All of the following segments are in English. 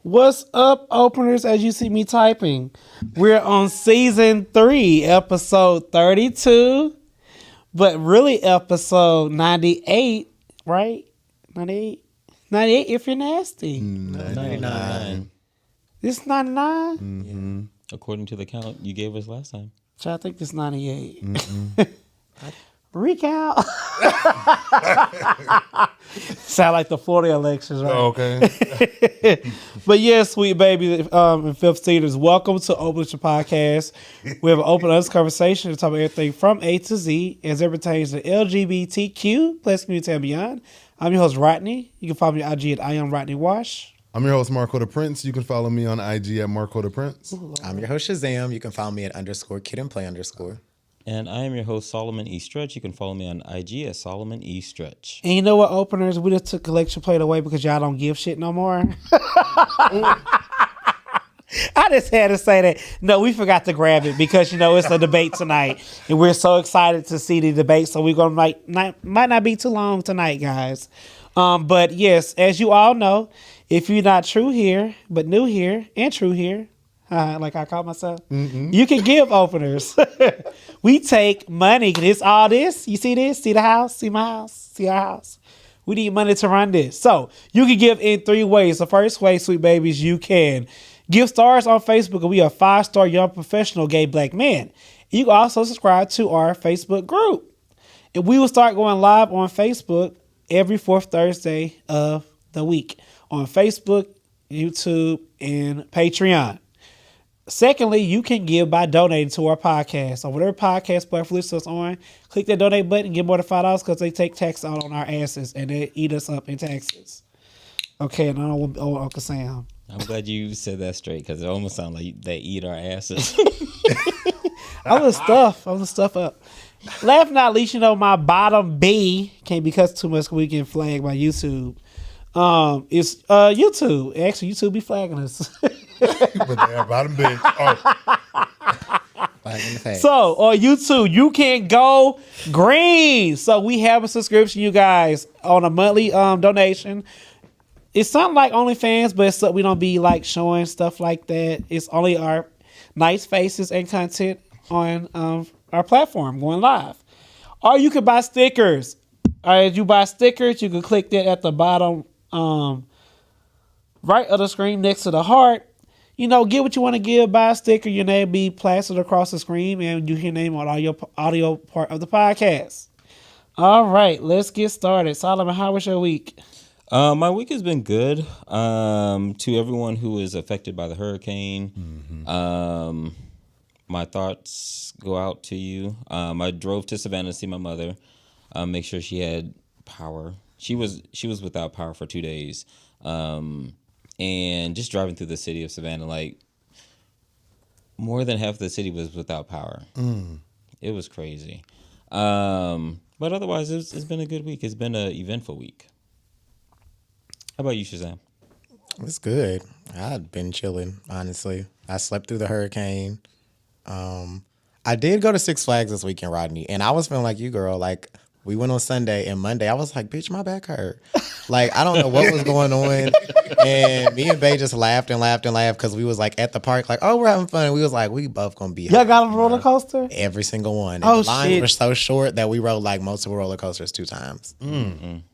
What's up, openers? As you see me typing, we're on season 3, episode 32, but really episode 98, right? 98 if you're nasty. 99. This is 99? Mm-hmm. According to the count you gave us last time. I think this 98. Recount. Sound like the Florida elections, right? Oh, okay. But yes, sweet baby and fifth seaters, welcome to openrelationshippodcast. We have an open, honest conversation to talk about everything from A to Z as it pertains to LGBTQ plus community and beyond. I'm your host, Rodney. You can follow me on IG at I am Rodney Wash. I'm your host, Marco DePrence. You can follow me on IG at Marco DePrence. I'm your host, Shazam. You can follow me at _kid_and_play_. And I am your host, Solomon E. Stretch. You can follow me on IG at Solomon E. Stretch. And you know what, openers? We just took collection plate away because y'all don't give shit no more. I just had to say that. No, we forgot to grab it because, it's a debate tonight. And we're so excited to see the debate. So we're going to might not be too long tonight, guys. But yes, as you all know, if you're not true here, but new here and true here, like I call myself, you can give openers. We take money. It's all this. You see this? See the house? See my house? See our house? We need money to run this. So you can give in 3 ways. The first way, sweet babies, you can give stars on Facebook, and we are 5-star young professional gay black men. You can also subscribe to our Facebook group. And we will start going live on Facebook every 4th Thursday of the week on Facebook, YouTube, and Patreon. Secondly, you can give by donating to our podcast. On whatever podcast platform lists us on, click that donate button and give more than $5 because they take tax out on our asses and they eat us up in taxes. Okay, and I don't want Uncle Sam. I'm glad you said that straight because it almost sounded like they eat our asses. I was stuff up. Last but not least, my bottom B can't be cut too much because we get flagged by YouTube. It's YouTube. Actually, YouTube be flagging us. But they have bottom bitch. Oh. So on YouTube, you can go green. So we have a subscription, you guys, on a monthly donation. It's something like OnlyFans, but it's we don't be like showing stuff like that. It's only our nice faces and content on our platform going live. Or you can buy stickers. As you buy stickers, you can click that at the bottom right of the screen next to the heart. Get what you want to give, buy a sticker, your name be plastered across the screen, and you hear your name on audio part of the podcast. All right, let's get started. Solomon, how was your week? My week has been good. To everyone who is affected by the hurricane, my thoughts go out to you. I drove to Savannah to see my mother, make sure she had power. She was without power for 2 days. And just driving through the city of Savannah, like more than half the city was without power. It was crazy. But otherwise, it's been a good week. It's been an eventful week. How about you, Shazam? It's good. I've been chilling, honestly. I slept through the hurricane. I did go to Six Flags this weekend, Rodney, and I was feeling like you, girl. Like, we went on Sunday, and Monday, I was like, bitch, my back hurt. Like, I don't know what was going on. And me and Bae just laughed because we was like at the park, like, oh, we're having fun. And we was like, we both gonna be Y'all got on a roller coaster? Every single one. And Oh, the lines shit. were so short that we rode like multiple roller coasters 2 times.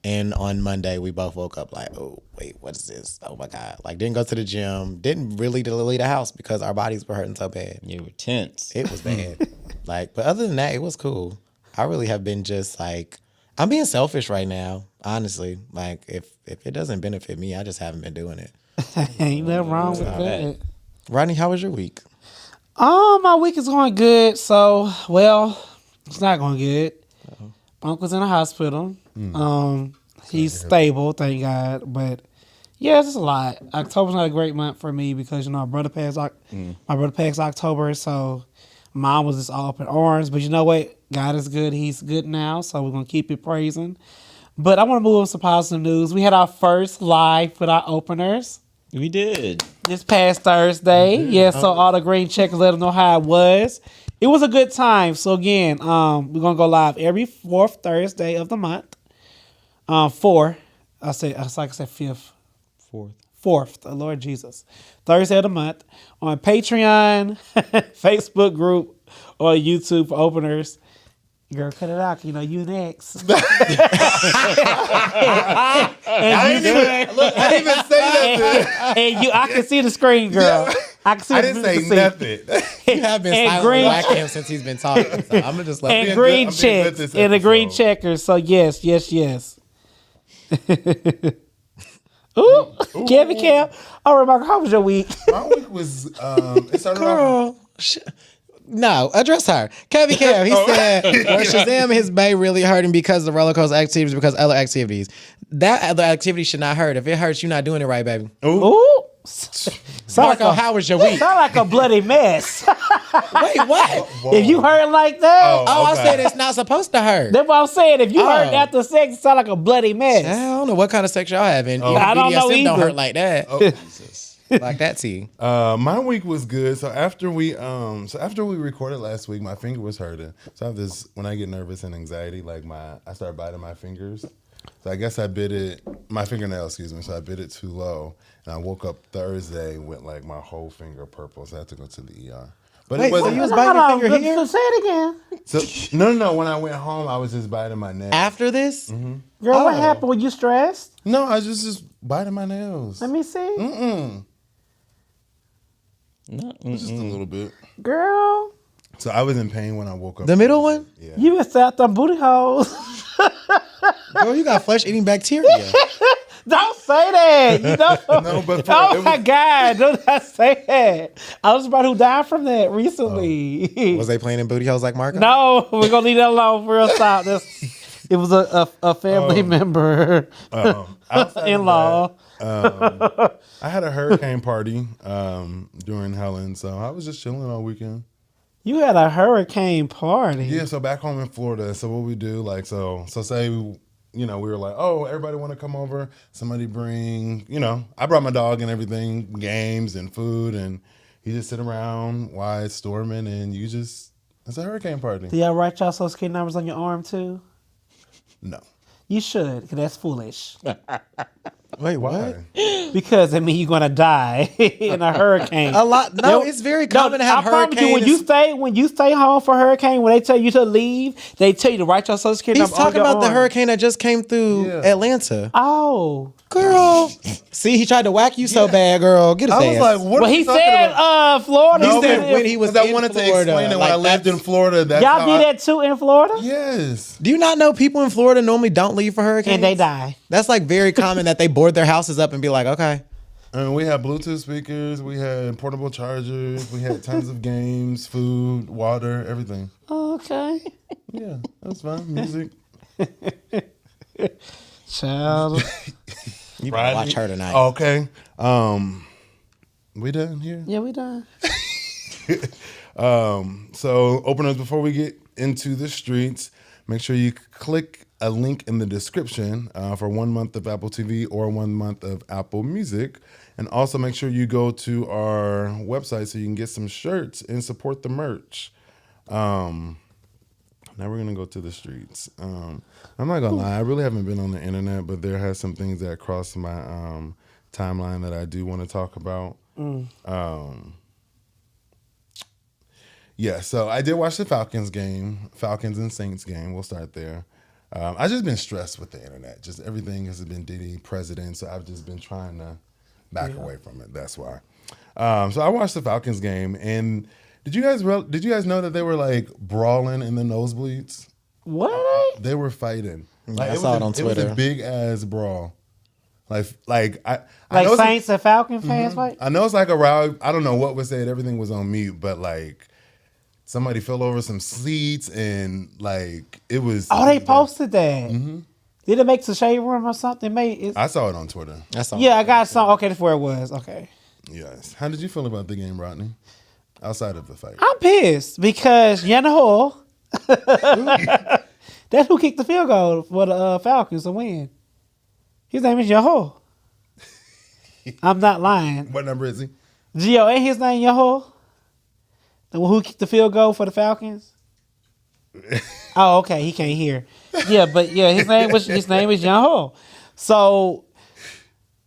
And on Monday, we both woke up like, oh, wait, what is this? Oh, my God. Like, didn't go to the gym. Didn't really leave the house because our bodies were hurting so bad. You were tense. It was bad. But other than that, it was cool. I really have been just like, I'm being selfish right now, honestly. Like, if it doesn't benefit me, I just haven't been doing it. Ain't nothing wrong with that. Rodney, how was your week? My week is going good. So, it's not going good. Uncle's in the hospital. He's stable, thank God. But yeah, it's just a lot. October's not a great month for me because my brother passed October, so mom was just all up in arms. But you know what? God is good. He's good now, so we're gonna keep it praising. But I want to move on to some positive news. We had our first live with our openers. We did. This past Thursday. Yeah, so all the green checkers let them know how it was. It was a good time. So again, we're going to go live every 4th Thursday of the month. 4. I said fifth. Fourth. 4th, the Lord Jesus, Thursday of the month, on Patreon, Facebook group, or YouTube for openers. Girl, cut it out. You know, you next. I didn't even say nothing. And I can see the screen, girl. I can see I the didn't say nothing. You have been silently whacking him since he's been talking. So I'm gonna just let And him. green I'm being good checks. this And the green episode. checkers. So, yes. Ooh, Kevin Cam. All right, Marco, how was your week? My week was, it started off. Girl, no, address her. Kevin Cam, he said, well, Shazam and his bae really hurting because of the roller coaster activities, because other activities. That other activity should not hurt. If it hurts, you're not doing it right, baby. Ooh. Marco, how was your week? Sound like a bloody mess. Wait, what? If you hurt like that, Oh, I okay. said it's not supposed to hurt. that's what I'm saying. If you hurt Oh. after sex, it sound like a bloody mess. I don't know what kind of sex y'all having. I don't know BDSM don't either. hurt like that. Oh, Jesus. Like that, T. My week was good. So after we recorded last week, my finger was hurting. So I have this, when I get nervous and anxiety, like I start biting my fingers. So I guess I bit it, my fingernail, excuse me. So I bit it too low, and I woke up Thursday with like my whole finger purple. So I had to go to the ER. But Wait, it wasn't. so you was biting your finger here? Say it again. So, no. When I went home, I was just biting my nails. After this? Girl, what Oh. happened? Were you stressed? No, I was just biting my nails. Let me see. Just a little bit. Girl, So I was in pain when I woke up. The middle one? Yeah. you missed out them booty holes. Girl, you got flesh-eating bacteria. Don't say that. You know? No, but for, Oh it my was, God, don't not say that. I was about who died from that recently. Was they playing in booty holes like Marco? No, we're gonna leave that alone for real. Stop. It was a family member, outside of in-law. that, I had a hurricane party during Helen, so I was just chilling all weekend. You had a hurricane party. Yeah, so back home in Florida, so what we do, like, so say, we were like, oh, everybody want to come over, somebody bring, I brought my dog and everything, games and food, and you just sit around while it's storming, and it's a hurricane party. Do y'all write y'all social security numbers on your arm too? No. You should, because that's foolish. Wait, what? Because I mean, you're gonna die in a hurricane. A lot. No, it's very common to have I promise you, hurricanes. when you stay home for hurricane, when they tell you to leave, they tell you to write your social security He's number on talking your about the arm. hurricane that just came through Yeah. Atlanta. Oh, Girl. See, he tried to whack you so bad, girl. Get his I ass. was like, what well, are he you talking said, about? Florida. No, he said said when he was Because I in wanted to Florida, explain it when like, I lived in Florida. That's y'all how do that too in Florida, Yes. Do you not know people in Florida normally don't leave for hurricanes? and they die. That's like very common that they board their houses up and be like, okay. And we had Bluetooth speakers, we had portable chargers, we had tons of games, food, water, everything. Okay, Yeah, that was fun. Music. child. You better watch her tonight. Okay. We done here? Yeah, we done. So openers, before we get into the streets, make sure you click a link in the description for 1 month of Apple TV or 1 month of Apple Music. And also make sure you go to our website so you can get some shirts and support the merch. Now we're going to go to the streets. I'm not going to lie. I really haven't been on the internet, but there has some things that crossed my timeline that I do want to talk about. Yeah, so I did watch the Falcons and Saints game. We'll start there. I've just been stressed with the internet. Just everything has been Diddy president, so I've just been trying to back away from it. That's why. So I watched the Falcons game, and did you guys know that they were like brawling in the nosebleeds? What are they? They were fighting. I saw it on It was Twitter. a big ass brawl. I Like know it's- Saints and Falcon fans, right? I know it's like a row. I don't know what was said. Everything was on mute, but like somebody fell over some seats and like it was. Oh, they posted that. Did it make the shade room or something? I saw it on Twitter. That's all. Yeah, I got some. Okay, that's where it was. Okay. Yes. How did you feel about the game, Rodney? Outside of the fight. I'm pissed because Yanaho, that's who kicked the field goal for the Falcons to win. His name is Yahoo. I'm not lying. What number is he? Gio, ain't his name Yahoo? The one who kicked the field goal for the Falcons? Oh, okay. He can't hear. Yeah, but yeah, his name is Yahoo. So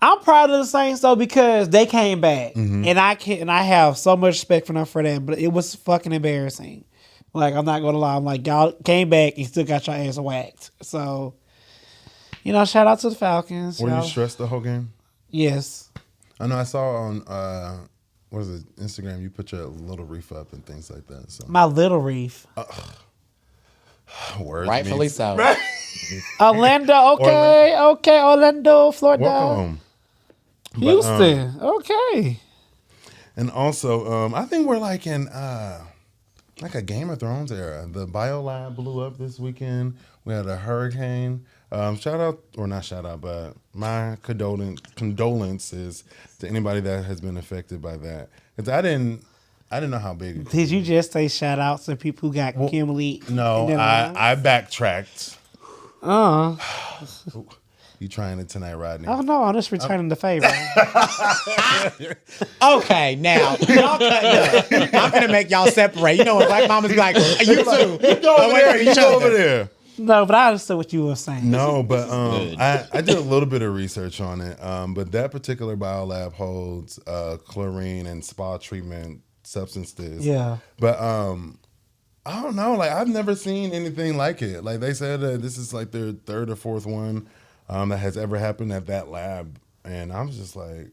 I'm proud of the Saints though because they came back, Mm-hmm. and I have so much respect for them for that. But it was fucking embarrassing. Like I'm not gonna lie, I'm like y'all came back and still got your ass whacked. So, shout out to the Falcons. Were you y'all. stressed the whole game? Yes. I know I saw on what was it, Instagram, you put your little reef up and things like that. So My little reef. words Rightfully means- so. Orlando, okay, Orlando, Florida. Welcome. Houston, okay. And also, I think we're like in like a Game of Thrones era. The biolab blew up this weekend. We had a hurricane. Shout out, or not shout out, but my condolences to anybody that has been affected by that. Because I didn't know how big it was. Did you just say shout outs to people who got Kimberly? No, I backtracked. You trying it tonight, Rodney? Oh no, I'm just returning the favor. Okay, now y'all cut up. I'm gonna make y'all separate. You know when black mamas be like, you too. Go over there. No, but I understood what you were saying. No, but I did a little bit of research on it. But that particular biolab holds chlorine and spa treatment substances. Yeah. But I don't know. Like I've never seen anything like it. Like they said that this is like their third or fourth one that has ever happened at that lab, and I was just like,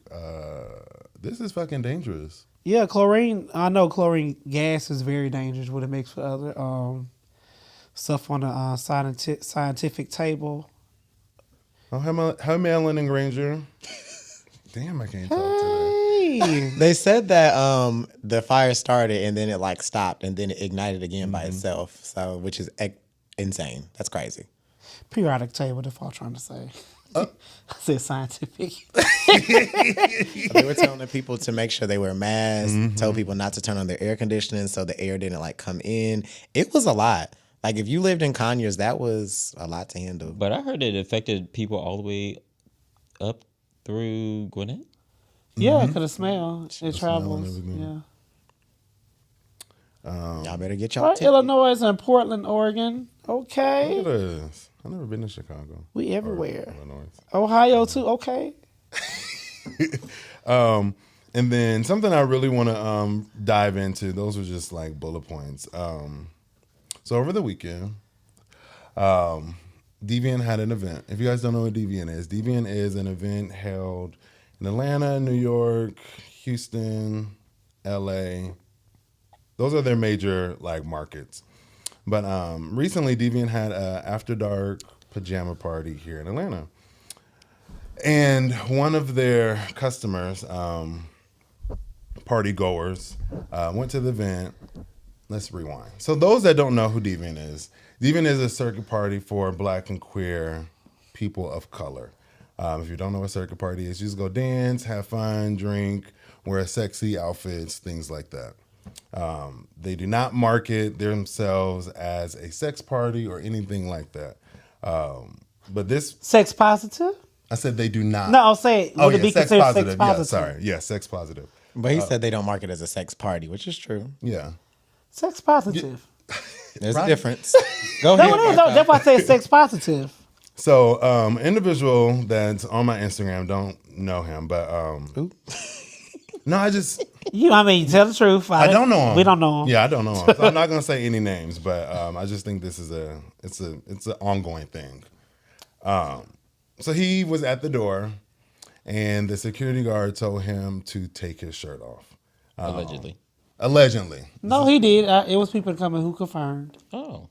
this is fucking dangerous. Yeah, chlorine. I know chlorine gas is very dangerous. What it makes for other stuff on the scientific table. Oh, hi, Madeline and Granger. Damn, I can't talk today. Hey. They said that the fire started and then it like stopped and then it ignited again by itself. So, which is insane. That's crazy. Periodic table, that's what I'm trying to say. I said scientific. They were telling the people to make sure they wear masks, told people not to turn on their air conditioning so the air didn't like come in. It was a lot. Like if you lived in Conyers, that was a lot to handle. But I heard it affected people all the way up through Gwinnett. Yeah, because the smell. It smell and travels. everything. Yeah. Y'all better get y'all Right, tickets. Illinois and Portland, Oregon. Okay. Look at this. I've never been to Chicago. We everywhere. Illinois. Ohio too. Okay. And then something I really want to dive into. Those were just like bullet points. So over the weekend, Deviant had an event. If you guys don't know what Deviant is an event held in Atlanta, New York, Houston, LA. Those are their major like markets. But recently, Deviant had an after dark pajama party here in Atlanta. And one of their customers, party goers, went to the event. Let's rewind. So those that don't know who Deviant is a circuit party for Black and queer people of color. If you don't know what circuit party is, you just go dance, have fun, drink, wear sexy outfits, things like that. They do not market themselves as a sex party or anything like that. But this, Sex positive? I said they do not. No, I'll say it. Would it be sex considered positive. sex positive? Yeah, sorry. Yeah, sex positive. But he said they don't market as a sex party, which is true. Yeah. Sex positive. There's Right. a difference. Go No, ahead. no, that's why I said sex positive. So, individual that's on my Instagram, don't know him, but no, I just Tell the truth. I don't know him. We don't know him. Yeah, I don't know him. So I'm not gonna say any names, but I just think this is it's an ongoing thing. So he was at the door, and the security guard told him to take his shirt off. Allegedly. No, he did. It was people coming who confirmed. Oh.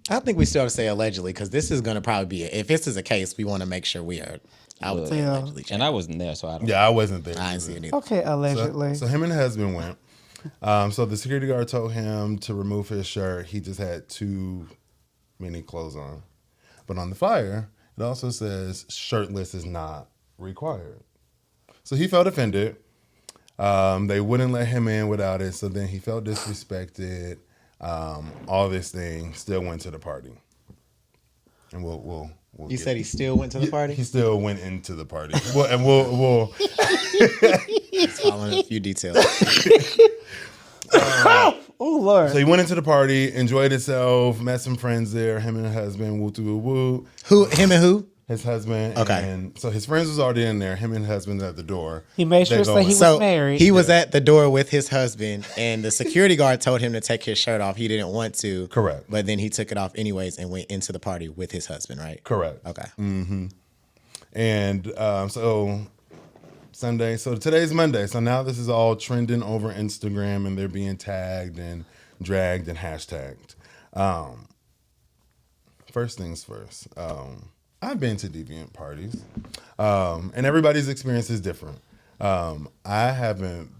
I think we still have to say allegedly because this is going to probably be, if this is a case, we want to make sure we are, I would say Yeah. allegedly. And I wasn't there, so I don't Yeah, I wasn't there. I didn't see it either. Okay, allegedly. So him and the husband went. So the security guard told him to remove his shirt. He just had too many clothes on. But on the flyer, it also says shirtless is not required. So he felt offended. They wouldn't let him in without it. So then he felt disrespected. All this thing, still went to the party. And we'll You said he still went to the party? He still went into the party. We'll Just following a few details. Oh, Lord. So he went into the party, enjoyed himself, met some friends there, him and her husband, woo woo woo. Who? Him and who? His husband. Okay. And so his friends was already in there. Him and his husband at the door. He made sure They to say go he in. was So married. he was at the door with his husband, and the security guard told him to take his shirt off. He didn't want to. Correct. But then he took it off anyways and went into the party with his husband, right? Correct. Okay. And so Sunday. So today's Monday. So now this is all trending over Instagram, and they're being tagged and dragged and hashtagged. First things first. I've been to deviant parties, and everybody's experience is different. I haven't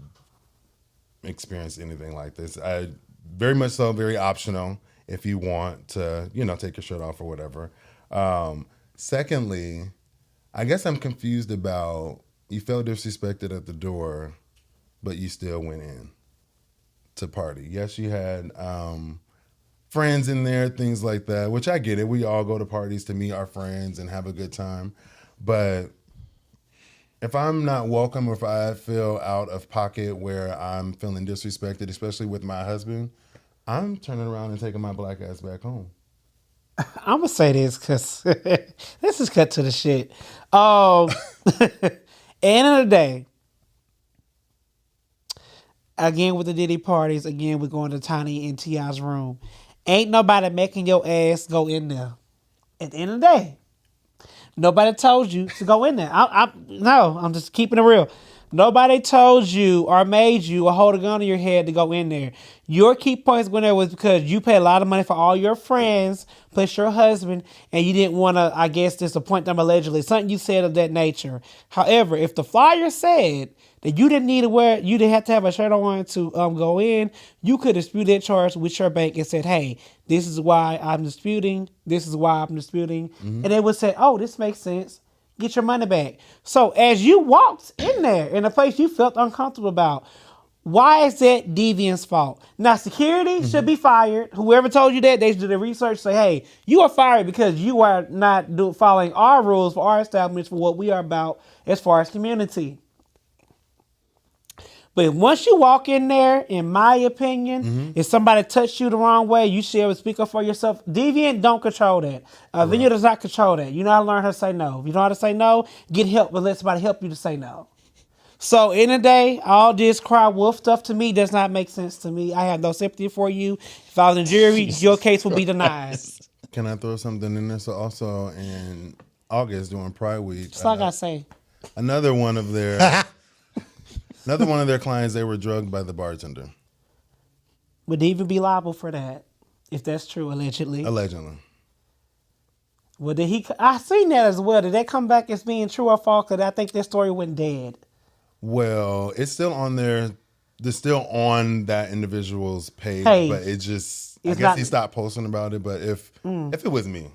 experienced anything like this. I very much so, very optional if you want to, take your shirt off or whatever. Secondly, I guess I'm confused about you felt disrespected at the door, but you still went in to party. Yes, you had friends in there, things like that, which I get it. We all go to parties to meet our friends and have a good time. But if I'm not welcome or if I feel out of pocket where I'm feeling disrespected, especially with my husband, I'm turning around and taking my black ass back home. I'm gonna say this because this is cut to the shit. End of the day, again with the Diddy parties, again we're going to Tiny and T.I.'s room. Ain't nobody making your ass go in there. At the end of the day, nobody told you to go in there. I'm just keeping it real. Nobody told you or made you or hold a gun to your head to go in there. Your key points going there was because you paid a lot of money for all your friends, plus your husband, and you didn't want to, I guess, disappoint them allegedly. Something you said of that nature. However, if the flyer said that you didn't have to have a shirt on to go in, you could dispute that charge with your bank and said, hey, this is why I'm disputing. And they would say, oh, this makes sense. Get your money back. So as you walked in there in a place you felt uncomfortable about, why is that deviant's fault? Now, security should be fired. Whoever told you that, they should do the research. Say, hey, you are fired because you are not following our rules for our establishments for what we are about as far as community. But once you walk in there, in my opinion, if somebody touched you the wrong way, you should be able to speak up for yourself. Deviant don't control that. Venue does not control that. You know how to learn how to say no. If you know how to say no, get help, but let somebody help you to say no. So in the day, all this cry wolf stuff to me does not make sense to me. I have no sympathy for you. If I was in jury, your case will be denied. Can I throw something in there? So also in August during Pride Week, That's all I gotta say. another one of their clients, they were drugged by the bartender. Would they even be liable for that? If that's true, allegedly. Allegedly. Well, I seen that as well. Did that come back as being true or false? Because I think that story went dead. Well, it's still on there. It's still on that individual's page, but I guess he stopped posting about it. But if it was me,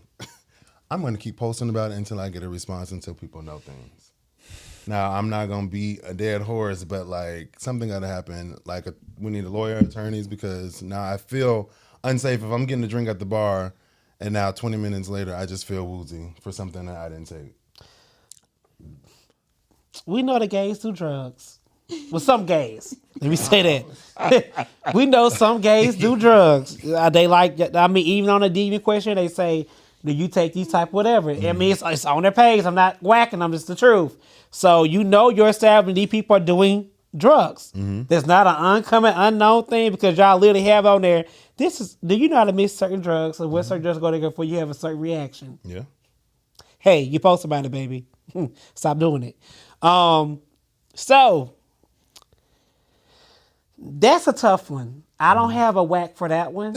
I'm going to keep posting about it until I get a response, until people know things. Now, I'm not going to be a dead horse, but like something got to happen. Like we need a lawyer, attorneys, because now I feel unsafe if I'm getting a drink at the bar and now 20 minutes later I just feel woozy for something that I didn't take. We know the gays do drugs. Well, some gays. Let me say that. We know some gays do drugs. They even on a deviant question, they say, do you take these type whatever? I mean, it's on their page. I'm not whacking them. It's the truth. So your establishment, these people are doing drugs. There's not an uncommon, unknown thing because y'all literally have on there, do you know how to mix certain drugs and what certain drugs go together before you have a certain reaction? Yeah. Hey, you post about it, baby. Stop doing it. So that's a tough one. I don't have a whack for that one.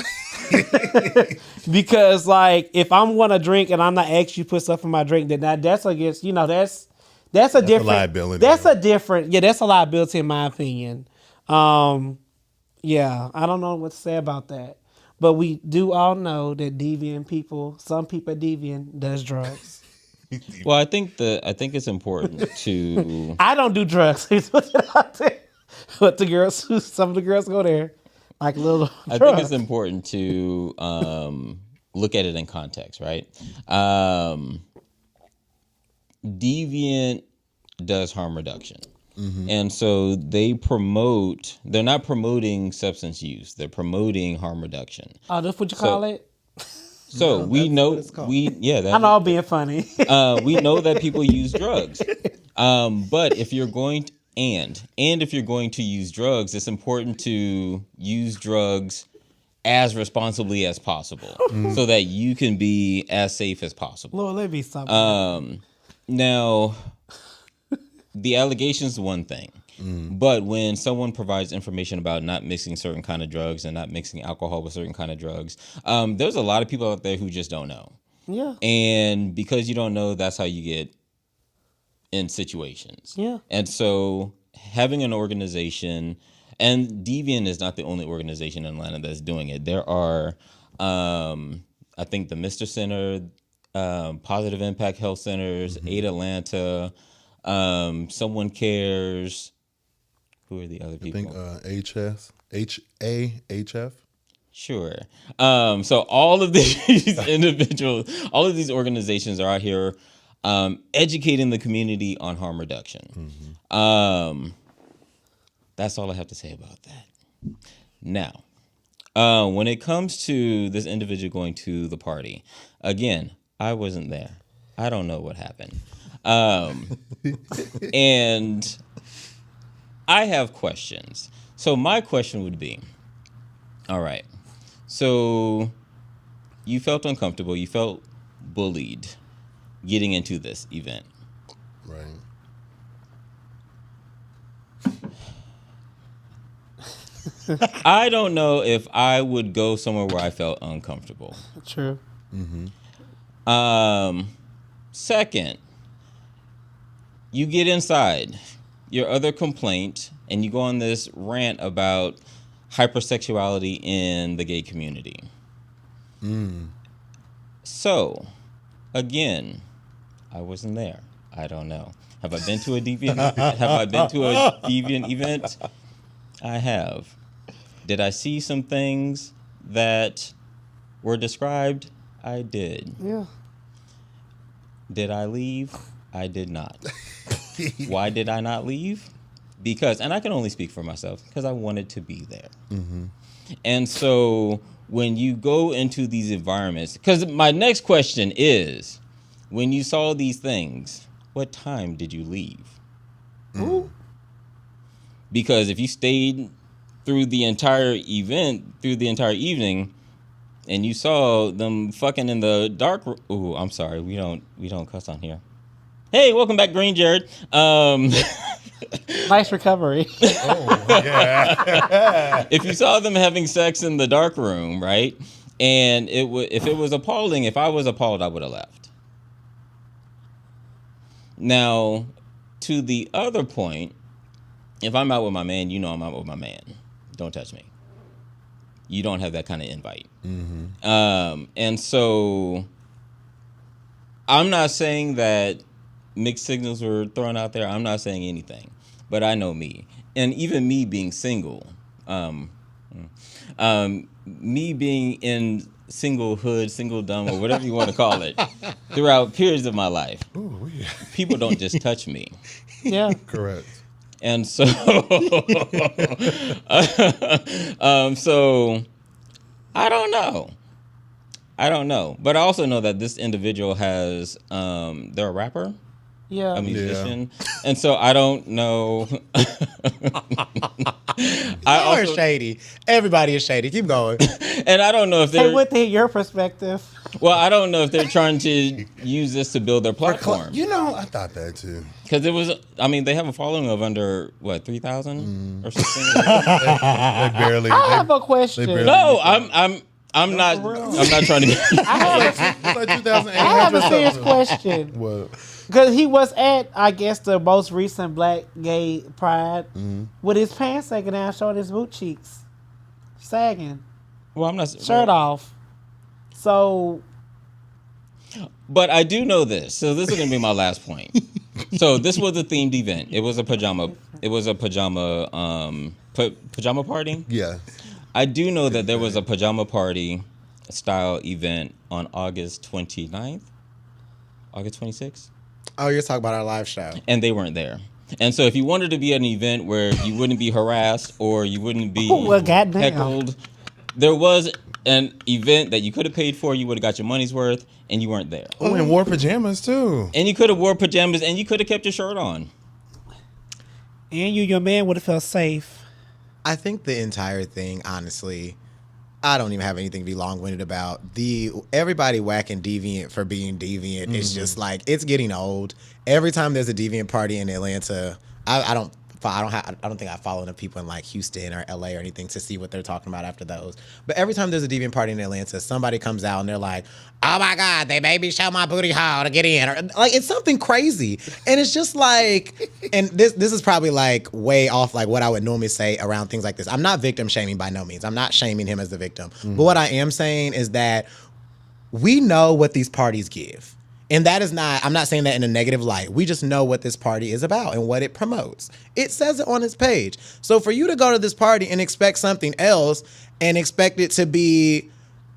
Because like if I'm want to drink and I'm not asking you to put stuff in my drink, then that's against, that's a different liability. That's a liability in my opinion. Yeah, I don't know what to say about that. But we do all know that some people deviant does drugs. Well, I think it's important to. I don't do drugs. But some of the girls go there, like little. I drugs. think it's important to look at it in context, right? Deviant does harm reduction. And so they're not promoting substance use. They're promoting harm reduction. Oh, that's what you call it? So we know what it's called. I know I'm being funny. we know that people use drugs. But if you're going to, and if you're going to use drugs, it's important to use drugs as responsibly as possible so that you can be as safe as possible. Lord, let me stop. Now, the allegations is one thing, but when someone provides information about not mixing certain kind of drugs and not mixing alcohol with certain kind of drugs, there's a lot of people out there who just don't know. Yeah. And because you don't know, that's how you get in situations. Yeah. And so having an organization, and Deviant is not the only organization in Atlanta that's doing it. There are, I think, the Mr. Center, Positive Impact Health Centers, Aid Atlanta, Someone Cares. Who are the other people? I think HAHF. Sure. So all of these individuals, all of these organizations are out here educating the community on harm reduction. That's all I have to say about that. Now, when it comes to this individual going to the party, again, I wasn't there. I don't know what happened. And I have questions. So my question would be, all right, so you felt uncomfortable, you felt bullied getting into this event. Right. I don't know if I would go somewhere where I felt uncomfortable. True. Second, you get inside your other complaint and you go on this rant about hypersexuality in the gay community. So, again, I wasn't there. I don't know. Have I been to a deviant? Have I been to a deviant event? I have. Did I see some things that were described? I did. Yeah. Did I leave? I did not. Why did I not leave? Because, and I can only speak for myself, because I wanted to be there. And so when you go into these environments, because my next question is, when you saw these things, what time did you leave? Because if you stayed through the entire event, through the entire evening, and you saw them fucking in the dark room. Ooh, I'm sorry, we don't cuss on here. Hey, welcome back, Green Jared. Nice recovery. Oh, yeah. If you saw them having sex in the dark room, right? And if it was appalling, if I was appalled, I would have left. Now, to the other point, if I'm out with my man, you know I'm out with my man. Don't touch me. You don't have that kind of invite. And so I'm not saying that mixed signals were thrown out there. I'm not saying anything, but I know me. And even me being single, me being in singlehood, singledom, or whatever you want to call it, throughout periods of my life, people don't just touch me. Yeah. Correct. And so, so I don't know. But I also know that this individual has, they're a rapper, Yeah. a musician. And so I don't know. You're shady. Everybody is shady. Keep going. And I don't know if Hey, they're, what your perspective? well, I don't know if they're trying to use this to build their platform. You know, I thought that too. Because it was, I mean, they have a following of under, what, 3,000 or something? They barely. I have a question. barely- No, I'm not trying to be. It's like 2,800. I have a serious question. What? Because he was at, I guess, the most recent Black Gay Pride with his pants sagging down, showing his boot cheeks. Sagging. Well, I'm not. Shirt off. So. But I do know this. So this is going to be my last point. So this was a themed event. It was a pajama party. Yeah. I do know that there was a pajama party style event on August 29th, August 26th. Oh, you're talking about our live show. And they weren't there. And so if you wanted to be at an event where you wouldn't be harassed or you wouldn't be Well, goddamn. heckled there was an event that you could have paid for, you would have got your money's worth, and you weren't there. Oh, and wore pajamas too. And you could have wore pajamas, and you could have kept your shirt on. And your man would have felt safe. I think the entire thing, honestly, I don't even have anything to be long-winded about. Everybody whacking Deviant for being deviant is just like, it's getting old. Every time there's a Deviant party in Atlanta, I don't think I follow enough people in like Houston or LA or anything to see what they're talking about after those. But every time there's a Deviant party in Atlanta, somebody comes out and they're like, "Oh my God, they made me show my booty hole to get in." Or, like, it's something crazy. And it's just like, and this is probably like way off like what I would normally say around things like this. I'm not victim shaming by no means. I'm not shaming him as the victim. But what I am saying is that we know what these parties give. And that is not, I'm not saying that in a negative light. We just know what this party is about and what it promotes. It says it on its page. So for you to go to this party and expect something else and expect it to be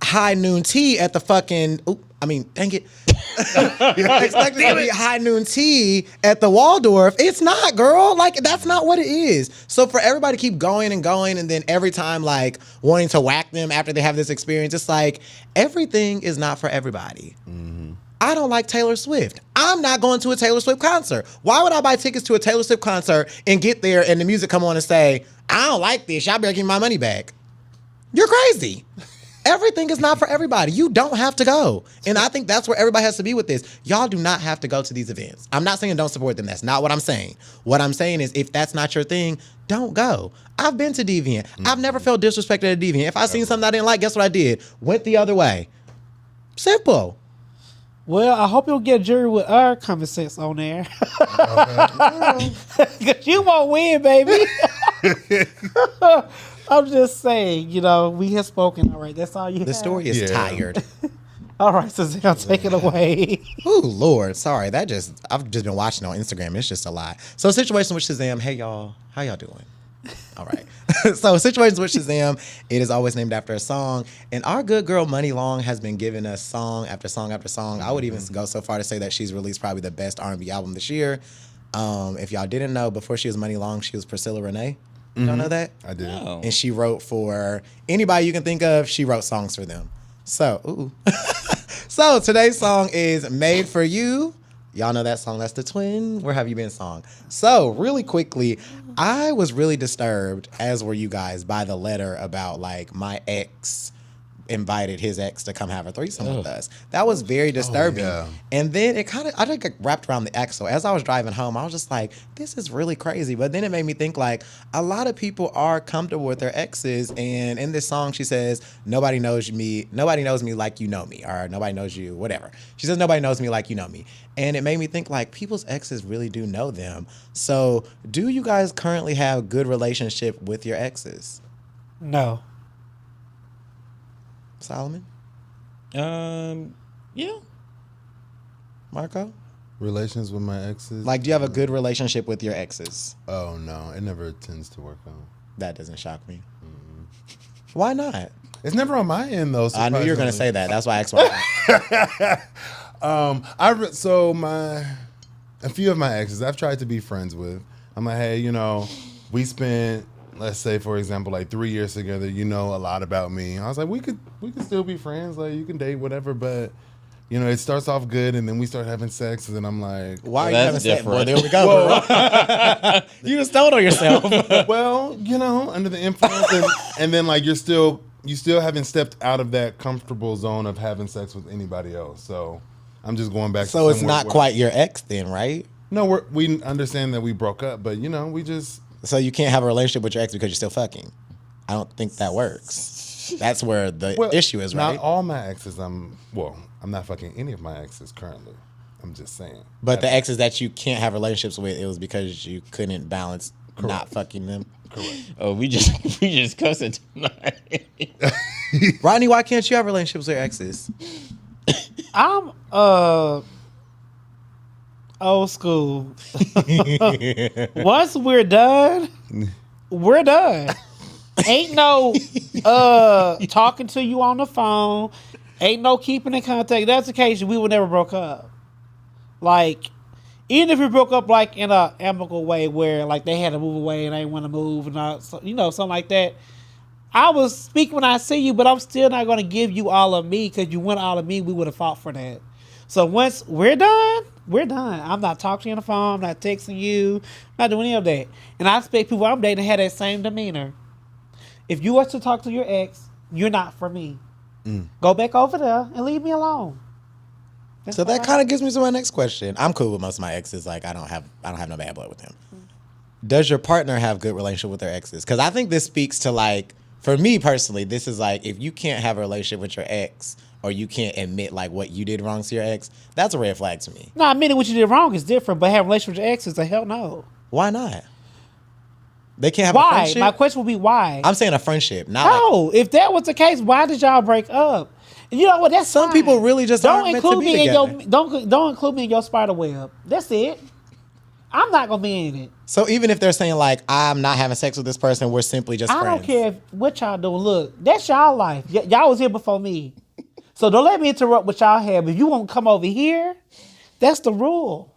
high noon tea at the fucking, dang it. Expect it to be high noon tea at the Waldorf. It's not, girl. Like, that's not what it is. So for everybody to keep going and going, and then every time, like, wanting to whack them after they have this experience, it's like, everything is not for everybody. I don't like Taylor Swift. I'm not going to a Taylor Swift concert. Why would I buy tickets to a Taylor Swift concert and get there and the music come on and say, "I don't like this, y'all better give me my money back"? You're crazy. Everything is not for everybody. You don't have to go. And I think that's where everybody has to be with this. Y'all do not have to go to these events. I'm not saying don't support them. That's not what I'm saying. What I'm saying is, if that's not your thing, don't go. I've been to Deviant. I've never felt disrespected at Deviant. If I seen something I didn't like, guess what I did? Went the other way. Simple. Well, I hope you'll get a jury with our common sense on there. Because you won't win, baby. I'm just saying, we have spoken. All right, that's all you have. The story is tired. All right, so I'll take it away. Oh, Lord. Sorry. I've just been watching on Instagram. It's just a lot. So, Situation with Shazam. Hey, y'all. How y'all doing? All right. So, Situations with Shazam, it is always named after a song. And our good girl, Money Long, has been giving us song after song after song. I would even go so far to say that she's released probably the best R&B album this year. If y'all didn't know, before she was Money Long, she was Priscilla Renee. You don't know that? I did. Oh. And she wrote for anybody you can think of. She wrote songs for them. So, so today's song is Made for You. Y'all know that song. That's the Twin. Where Have You Been song. So really quickly, I was really disturbed, as were you guys, by the letter about like my ex invited his ex to come have a threesome with us. That was very disturbing. yeah. And then it kind of, I think it wrapped around the ex. So as I was driving home, I was just like, this is really crazy. But then it made me think like a lot of people are comfortable with their exes. And in this song, she says, nobody knows me like you know me, or nobody knows you, whatever. She says, nobody knows me like you know me. And it made me think like people's exes really do know them. So do you guys currently have a good relationship with your exes? No. Solomon? Yeah. Marco? Relations with my exes. Like, do you have a good relationship with your exes? Oh no, it never tends to work out. That doesn't shock me. Why not? It's never on my end though. I knew you were going to say that. That's why I asked why. A few of my exes I've tried to be friends with. I'm like, hey, we spent, let's say for example, like 3 years together. You know a lot about me. I was like, we could still be friends. Like you can date whatever, but it starts off good and then we start having sex and then I'm like, Why are you That's having sex? different. Well, there we go. You just told on yourself. well, under the influence and then like you still haven't stepped out of that comfortable zone of having sex with anybody else. So I'm just going back. So to it's not quite your ex then, right? No, we understand that we broke up, but we just. So you can't have a relationship with your ex because you're still fucking. I don't think that works. That's where the issue is, right? Not all my exes. I'm not fucking any of my exes currently. I'm just saying. But the exes that you can't have relationships with, it was because you couldn't balance not fucking them. Correct. Oh, we just cussing tonight. Rodney, why can't you have relationships with your exes? I'm old school. Once we're done, we're done. Ain't no talking to you on the phone. Ain't no keeping in contact. That's the case. We would never broke up. Like, even if we broke up like in a amicable way where like they had to move away and I didn't want to move and all, something like that. I will speak when I see you, but I'm still not going to give you all of me because you want all of me. We would have fought for that. So once we're done, we're done. I'm not talking to you on the phone. I'm not texting you. I'm not doing any of that. And I expect people I'm dating to have that same demeanor. If you want to talk to your ex, you're not for me. Go back over there and leave me alone. That's So all that I- kind of gives me to my next question. I'm cool with most of my exes. Like I don't have no bad blood with them. Does your partner have good relationship with their exes? Because I think this speaks to like, for me personally, this is like if you can't have a relationship with your ex or you can't admit like what you did wrong to your ex, that's a red flag to me. No, admitting what you did wrong is different, but having a relationship with your ex is a hell no. Why not? They can't have a Why? friendship. My question would be why. I'm saying a friendship, not like No, if that was the case, why did y'all break up? And you know what? That's Some fine. people really just don't aren't meant to include be me in together. your don't include me in your spider web. That's it. I'm not gonna be in it. So even if they're saying like I'm not having sex with this person, we're simply just I friends. don't care what y'all doing. Look, that's y'all life. Y'all was here before me, so don't let me interrupt what y'all have. If you won't come over here, that's the rule.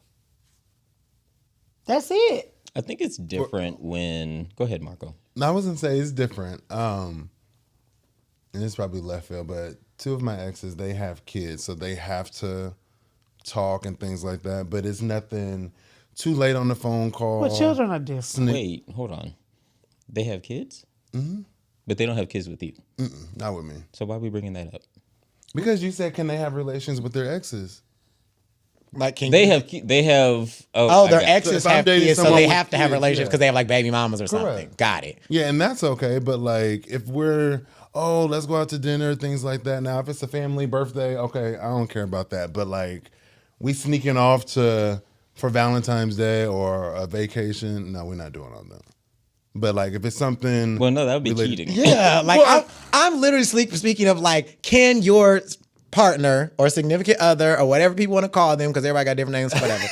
That's it. I think it's different when. Go ahead, Marco. No, I wasn't say it's different. And it's probably left field, but two of my exes, they have kids, so they have to talk and things like that. But it's nothing too late on the phone call. But children are different. Wait, hold on. They have kids, but they don't have kids with you. Not with me. So why are we bringing that up? Because you said, can they have relations with their exes? Like can They you- have. They have. Oh, I their got- exes So if I'm have dating kids, so someone they with have to have kids, relationships yeah. because they have like baby mamas or something. Correct. Got it. Yeah, and that's okay. But like, if we're let's go out to dinner, things like that. Now, if it's a family birthday, okay, I don't care about that. But like, we sneaking off for Valentine's Day or a vacation, no, we're not doing all that. But like, if it's something, Well, no, that would be related- cheating. Yeah, like I'm literally speaking of like, can your partner or significant other or whatever people want to call them, because everybody got different names, whatever.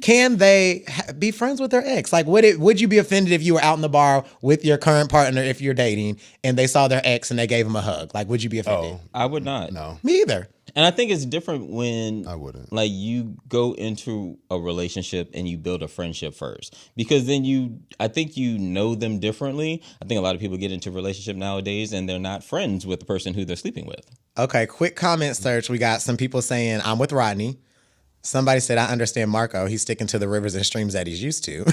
Can they be friends with their ex? Like, would you be offended if you were out in the bar with your current partner, if you're dating, and they saw their ex and they gave him a hug? Like, would you be offended? Oh I would not. no, Me either. And I think it's different when I wouldn't. Like you go into a relationship and you build a friendship first, because then I think you know them differently. I think a lot of people get into a relationship nowadays and they're not friends with the person who they're sleeping with. Okay, quick comment search. We got some people saying, I'm with Rodney. Somebody said, I understand Marco. He's sticking to the rivers and streams that he's used to.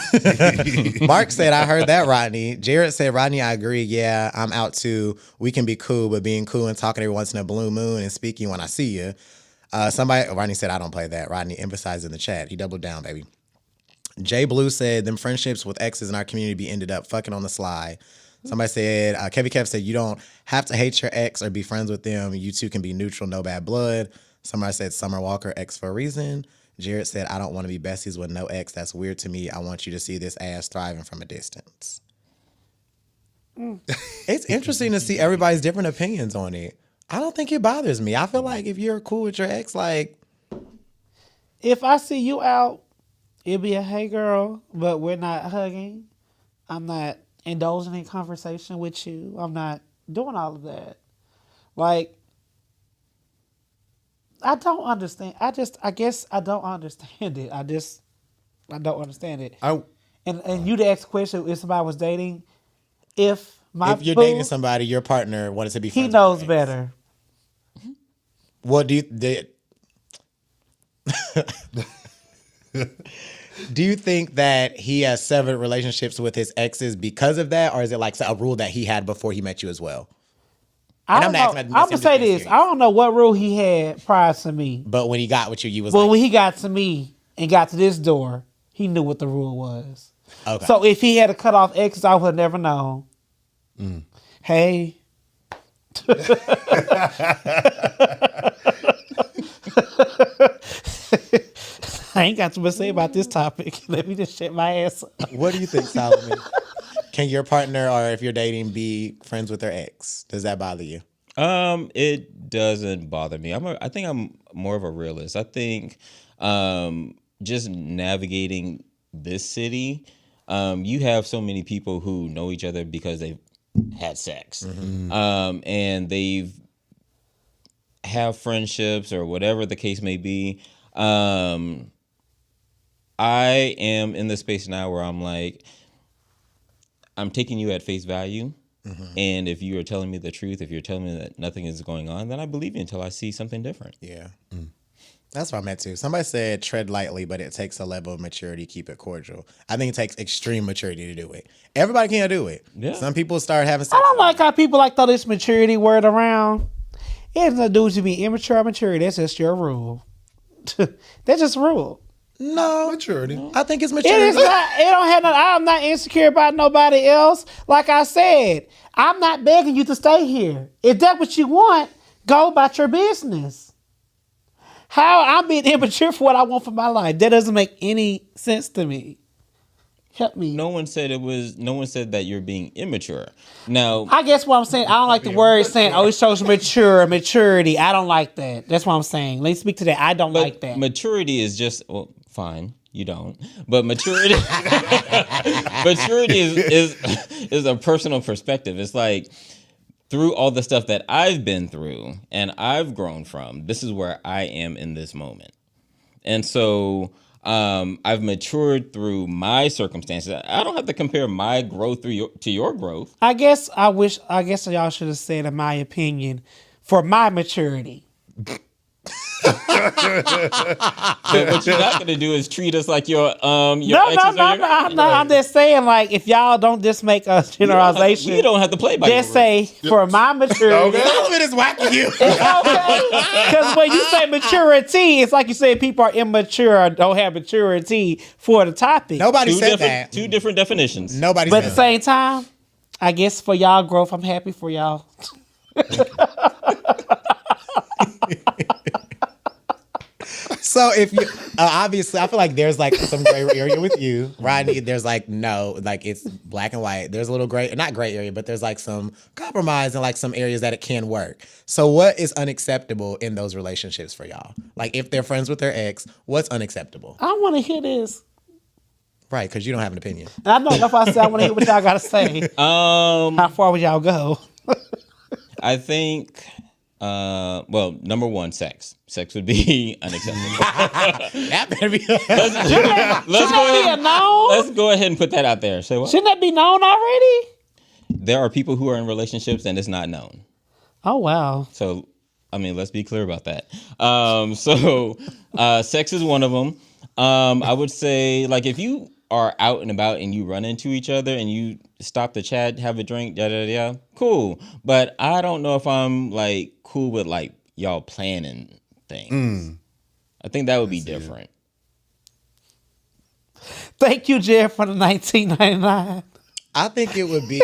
Mark said, I heard that, Rodney. Jared said, Rodney, I agree. Yeah, I'm out too. We can be cool, but being cool and talking every once in a blue moon and speaking when I see you. Rodney said, I don't play that. Rodney emphasized in the chat. He doubled down, baby. Jay Blue said, them friendships with exes in our community be ended up fucking on the sly. Somebody said, Kevy Kev said, you don't have to hate your ex or be friends with them. You two can be neutral, no bad blood. Somebody said, Summer Walker, ex for a reason. Jared said, I don't want to be besties with no ex. That's weird to me. I want you to see this ass thriving from a distance. It's interesting to see everybody's different opinions on it. I don't think it bothers me. I feel like if you're cool with your ex, like, If I see you out, it'll be a hey girl, but we're not hugging. I'm not indulging in conversation with you. I'm not doing all of that. Like, I don't understand. I guess I don't understand it. I don't understand it. And you to ask the question if somebody was dating, if if you're dating somebody, your partner wanted to be friends he with knows your ex. better. What do you think that he has severed relationships with his exes because of that, or is it like a rule that he had before he met you as well? I And don't I'm not know. asking- I'm gonna say this. I don't know what rule he had prior to me. But when he got with you, you was But like, when he got to me and got to this door, he knew what the rule was. okay. So if he had to cut off exes, I would have never known. Hey. I ain't got too much to say about this topic. Let me just shut my ass up. What do you think, Solomon? Can your partner, or if you're dating, be friends with their ex? Does that bother you? It doesn't bother me. I think I'm more of a realist. I think just navigating this city, you have so many people who know each other because they've had sex, and they've have friendships or whatever the case may be. I am in the space now where I'm like, I'm taking you at face value. And if you are telling me the truth, if you're telling me that nothing is going on, then I believe you until I see something different. Yeah. That's what I meant to. Somebody said tread lightly, but it takes a level of maturity to keep it cordial. I think it takes extreme maturity to do it. Everybody can't do it. Yeah. Some people start having sex. I don't like how people like throw this maturity word around. It has nothing to do with you being immature or mature. That's just your rule. That's just a rule. No. Maturity. I think it's It maturity. is not. It don't have. I'm not insecure about nobody else. Like I said, I'm not begging you to stay here. If that's what you want, go about your business. How I'm being immature for what I want for my life? That doesn't make any sense to me. Help me. No one said that you're being immature. Now, I guess what I'm saying, I don't like the word saying, oh, it shows maturity. I don't like that. That's what I'm saying. Let me speak to that. I don't like that. maturity is just, well, fine, you don't. But maturity maturity is a personal perspective. It's like, through all the stuff that I've been through and I've grown from, this is where I am in this moment. And so I've matured through my circumstances. I don't have to compare my growth to your growth. I guess y'all should have said, in my opinion, for my maturity. But what you're not going to do is treat us like your No, exes or your- I'm just saying, like, if y'all don't just make a generalization, We don't have to play by just your rules. say, for my maturity. All of it is whacking you. Because when you say maturity, it's like you say people are immature or don't have maturity for the topic. Nobody said that. Two different definitions. Nobody But at said the that. same time, I guess for y'all growth, I'm happy for y'all. So if you obviously, I feel like there's like some gray area with you, Rodney. There's like no, like it's black and white. There's a little gray, not gray area, but there's like some compromise and like some areas that it can work. So what is unacceptable in those relationships for y'all? Like if they're friends with their ex, what's unacceptable? I want to hear this. Right, because you don't have an opinion. I know that's why I said I want to hear what y'all got to say. How far would y'all go? I think, well, number one, sex. Sex would be unacceptable. That better be. Let's Shouldn't that be a known? Let's go ahead and put that out there. Say what? Shouldn't that be known already? There are people who are in relationships and it's not known. Oh, wow. So, I mean, let's be clear about that. Sex is one of them. I would say, like, if you are out and about and you run into each other and you stop to chat, have a drink, cool. But I don't know if I'm, like, cool with, like, y'all planning things. I think that would be different. Thank you, Jeff, for the 1999. I think it would be.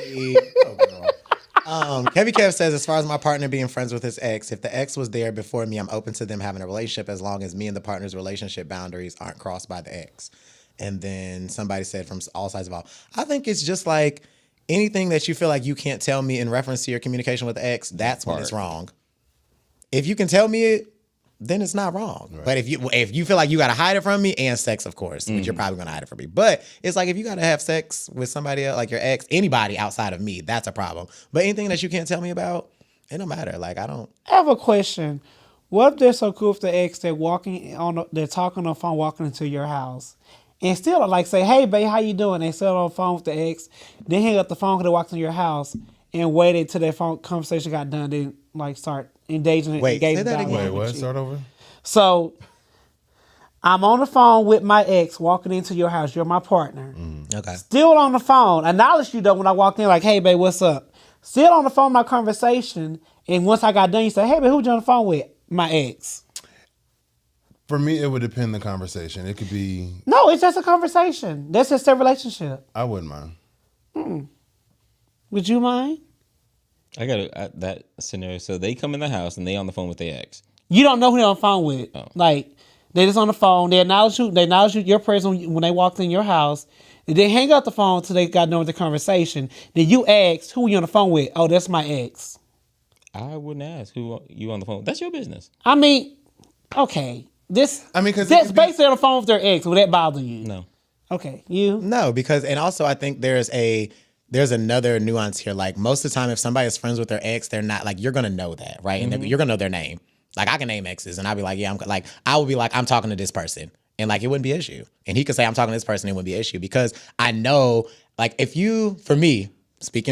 Kevin Kev says, as far as my partner being friends with his ex, if the ex was there before me, I'm open to them having a relationship as long as me and the partner's relationship boundaries aren't crossed by the ex. And then somebody said from all sides involved, I think it's just like anything that you feel like you can't tell me in reference to your communication with the ex, that's when it's wrong. If you can tell me it, then it's not wrong. Right. But if you feel like you got to hide it from me, and sex, of course, which you're probably going to hide it from me. But it's like if you got to have sex with somebody else, like your ex, anybody outside of me, that's a problem. But anything that you can't tell me about, it don't matter. Like, I have a question. What if they're so cool with the ex, they're they're talking on the phone, walking into your house, and still like say, "Hey, babe, how you doing?" They still on the phone with the ex. Then hang up the phone because they walked into your house and waited till their phone conversation got done. Then like start engaging. Wait, say that again. Wait, what? Start over? So I'm on the phone with my ex, walking into your house. You're my partner. Okay. Still on the phone. Acknowledged you though when I walked in, like, "Hey, babe, what's up?" Still on the phone, my conversation. And once I got done, you say, "Hey, babe, who you on the phone with?" My ex. For me, it would depend the conversation. It could be. No, it's just a conversation. That's just their relationship. I wouldn't mind. Would you mind? I got that scenario. So they come in the house and they on the phone with their ex. You don't know who they're on the phone with. Oh. Like, they just on the phone. They acknowledge you. They acknowledge you, your presence when they walked in your house. And they hang up the phone until they got done with the conversation. Then you ask, "Who you on the phone with?" "Oh, that's my ex." I wouldn't ask who you on the phone with. That's your business. I mean, okay. Because that's basically on the phone with their ex. Would that bother you? No. Okay, you? No, because, and also I think there's another nuance here. Like most of the time, if somebody is friends with their ex, they're not like, you're going to know that, right? And you're going to know their name. Like I can name exes and I'll be like, yeah, I would be like, I'm talking to this person. And like, it wouldn't be an issue. And he could say, I'm talking to this person. It wouldn't be an issue because I know, like speaking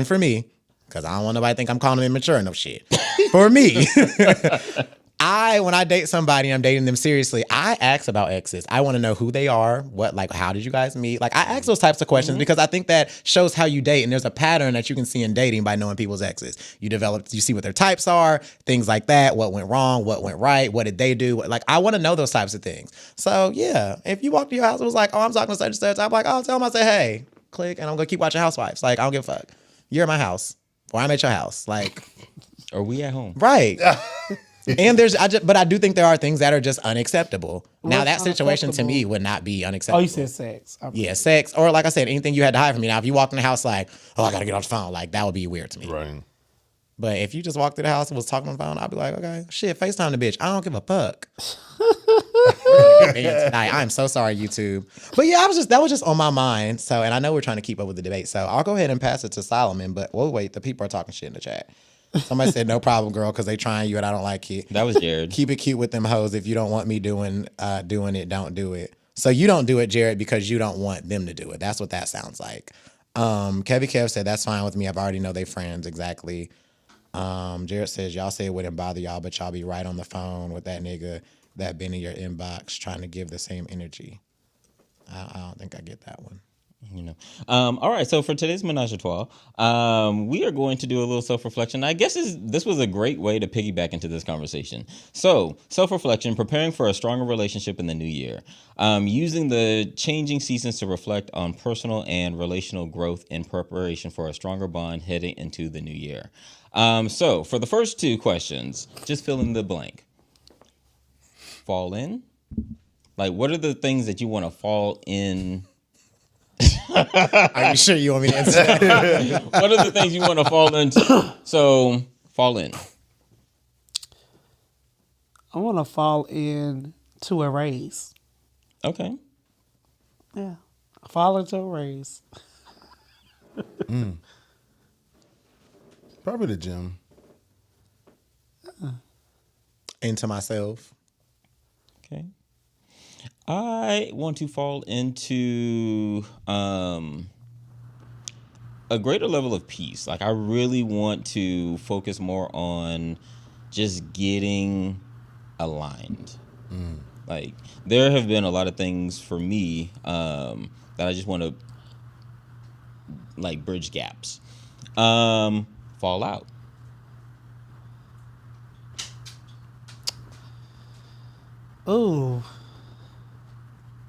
for me, because I don't want nobody to think I'm calling them immature enough shit. For me, when I date somebody, I'm dating them seriously, I ask about exes. I want to know who they are, how did you guys meet? Like, I ask those types of questions because I think that shows how you date. And there's a pattern that you can see in dating by knowing people's exes. You see what their types are, things like that. What went wrong? What went right? What did they do? I want to know those types of things. So yeah, if you walk to your house and was like, oh, I'm talking to such and such, I'm like, oh, tell them I say, hey, click, and I'm going to keep watching Housewives. Like, I don't give a fuck. You're at my house. Or I'm at your house. Like, Are we at home? Right. And but I do think there are things that are just unacceptable. Now that situation to me would not be unacceptable. Oh, you said sex. Okay. Yeah, sex. Or like I said, anything you had to hide from me. Now, if you walked in the house like, oh, I got to get off the phone, like that would be weird to me. Right. But if you just walked through the house and was talking on the phone, I'd be like, okay, shit, FaceTime the bitch. I don't give a fuck. Tonight. I'm so sorry, YouTube. But yeah, that was just on my mind. So, and I know we're trying to keep up with the debate. So I'll go ahead and pass it to Solomon. But wait, the people are talking shit in the chat. Somebody said, no problem, girl, because they trying you and I don't like it. That was Jared. Keep it cute with them hoes. If you don't want me doing it, don't do it. So you don't do it, Jared, because you don't want them to do it. That's what that sounds like. Kevy Kev said, that's fine with me. I've already know they friends. Exactly. Jared says, y'all say it wouldn't bother y'all, but y'all be right on the phone with that nigga that been in your inbox trying to give the same energy. I don't think I get that one. All right, so for today's Menage a Trois, we are going to do a little self-reflection. I guess this was a great way to piggyback into this conversation. So, self-reflection, preparing for a stronger relationship in the new year, using the changing seasons to reflect on personal and relational growth in preparation for a stronger bond heading into the new year. So, for the first two questions, just fill in the blank. Fall in? Like, what are the things that you want to fall in? Are you sure you want me to answer that? What are the things you want to fall into? So, fall in. I want to fall in to a raise. Okay. Yeah. Fall into a raise. Probably the gym. Into myself. Okay. I want to fall into a greater level of peace. Like, I really want to focus more on just getting aligned. Like, there have been a lot of things for me that I just want to, like, bridge gaps. Fall out. Ooh.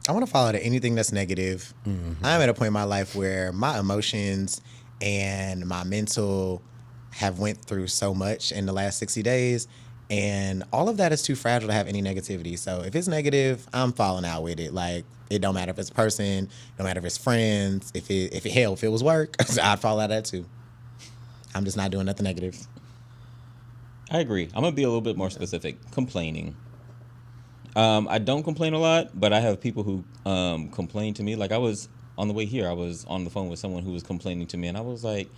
I want to fall out of anything that's negative. I'm at a point in my life where my emotions and my mental have went through so much in the last 60 days, and all of that is too fragile to have any negativity. So if it's negative, I'm falling out with it. Like, it don't matter if it's a person, no matter if it's friends, if it was work, I'd fall out of that too. I'm just not doing nothing negative. I agree. I'm going to be a little bit more specific. Complaining. I don't complain a lot, but I have people who complain to me. Like, I was on the way here, I was on the phone with someone who was complaining to me, and I was like,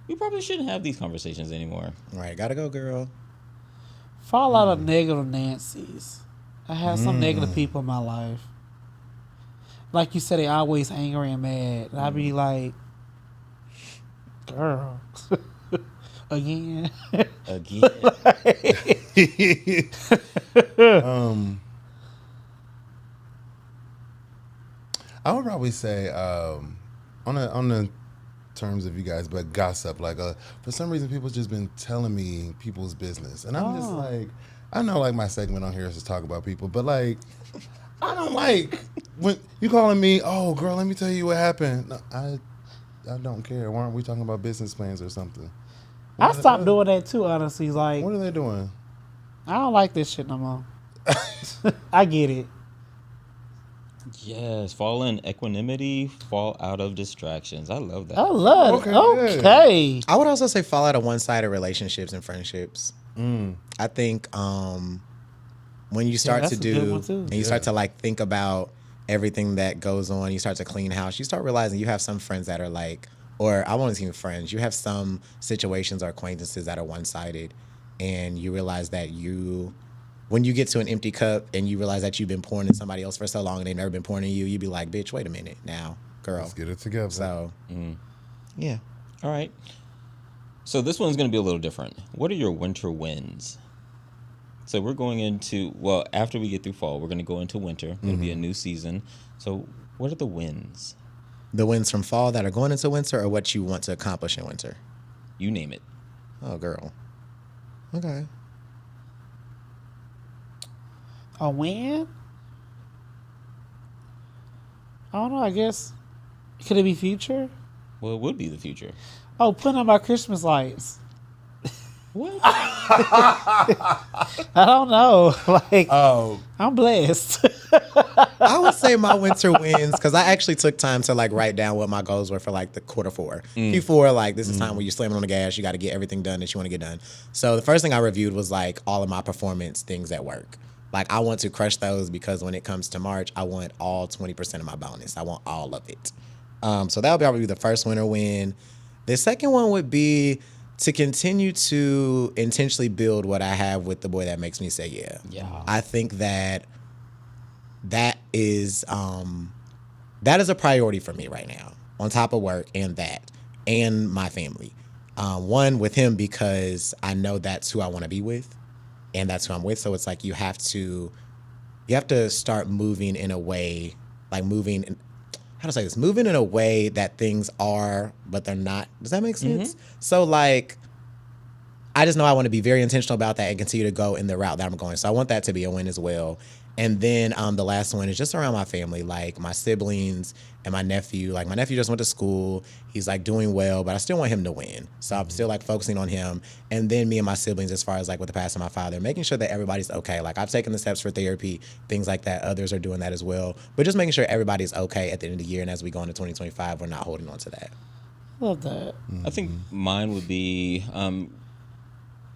we probably shouldn't have these conversations anymore. Right, gotta go, girl. Fall out of negative Nancy's. I have some negative people in my life. Like you said, they always angry and mad. And I be like, girl, again. I would probably say on the terms of you guys, but gossip. Like, for some reason, people just been telling me people's business, and I'm just like, I know, like, my segment on here is to talk about people, but like, I don't like when you calling me, oh girl, let me tell you what happened. No, I don't care. Why aren't we talking about business plans or something? I stopped doing that too, honestly. Like, what are they doing? I don't like this shit no more. I get it. Yes, fall in equanimity, fall out of distractions. I love that. I love it. Okay. I would also say fall out of one-sided relationships and friendships. I think when you start to do, and you start to like think about everything that goes on, you start to clean house, you start realizing you have some friends that are like, or I won't even friends, you have some situations or acquaintances that are one-sided, and you realize that when you get to an empty cup and you realize that you've been pouring in somebody else for so long and they've never been pouring in you, you'd be like, bitch, wait a minute now, girl. Let's get it together. So, yeah. All right. So this one's going to be a little different. What are your winter wins? So we're going into, well, after we get through fall, we're going to go into winter. It'll be a new season. So what are the wins? The wins from fall that are going into winter, or what you want to accomplish in winter? You name it. Oh, girl. Okay. A win? I don't know. I guess could it be future? Well, it would be the future. Oh, putting on my Christmas lights. What? I don't know. Like, Oh, I'm blessed. I would say my winter wins, because I actually took time to like write down what my goals were for like the quarter four. Q4, like this is time where you're slamming on the gas. You got to get everything done that you want to get done. So the first thing I reviewed was like all of my performance things at work. Like I want to crush those, because when it comes to March, I want all 20% of my bonus. I want all of it. So that would probably be the first winter win. The second one would be to continue to intentionally build what I have with the boy that makes me say yeah. Yeah. I think that is a priority for me right now, on top of work and that, and my family. One, with him, because I know that's who I want to be with, and that's who I'm with. So it's like you have to start moving in a way, like moving in a way that things are, but they're not. Does that make sense? So like, I just know I want to be very intentional about that and continue to go in the route that I'm going. So I want that to be a win as well. And then the last one is just around my family, like my siblings and my nephew. Like my nephew just went to school. He's like doing well, but I still want him to win. So I'm still like focusing on him. And then me and my siblings, as far as like with the passing of my father, making sure that everybody's okay. Like I've taken the steps for therapy, things like that. Others are doing that as well. But just making sure everybody's okay at the end of the year. And as we go into 2025, we're not holding on to that. Love that. I think mine would be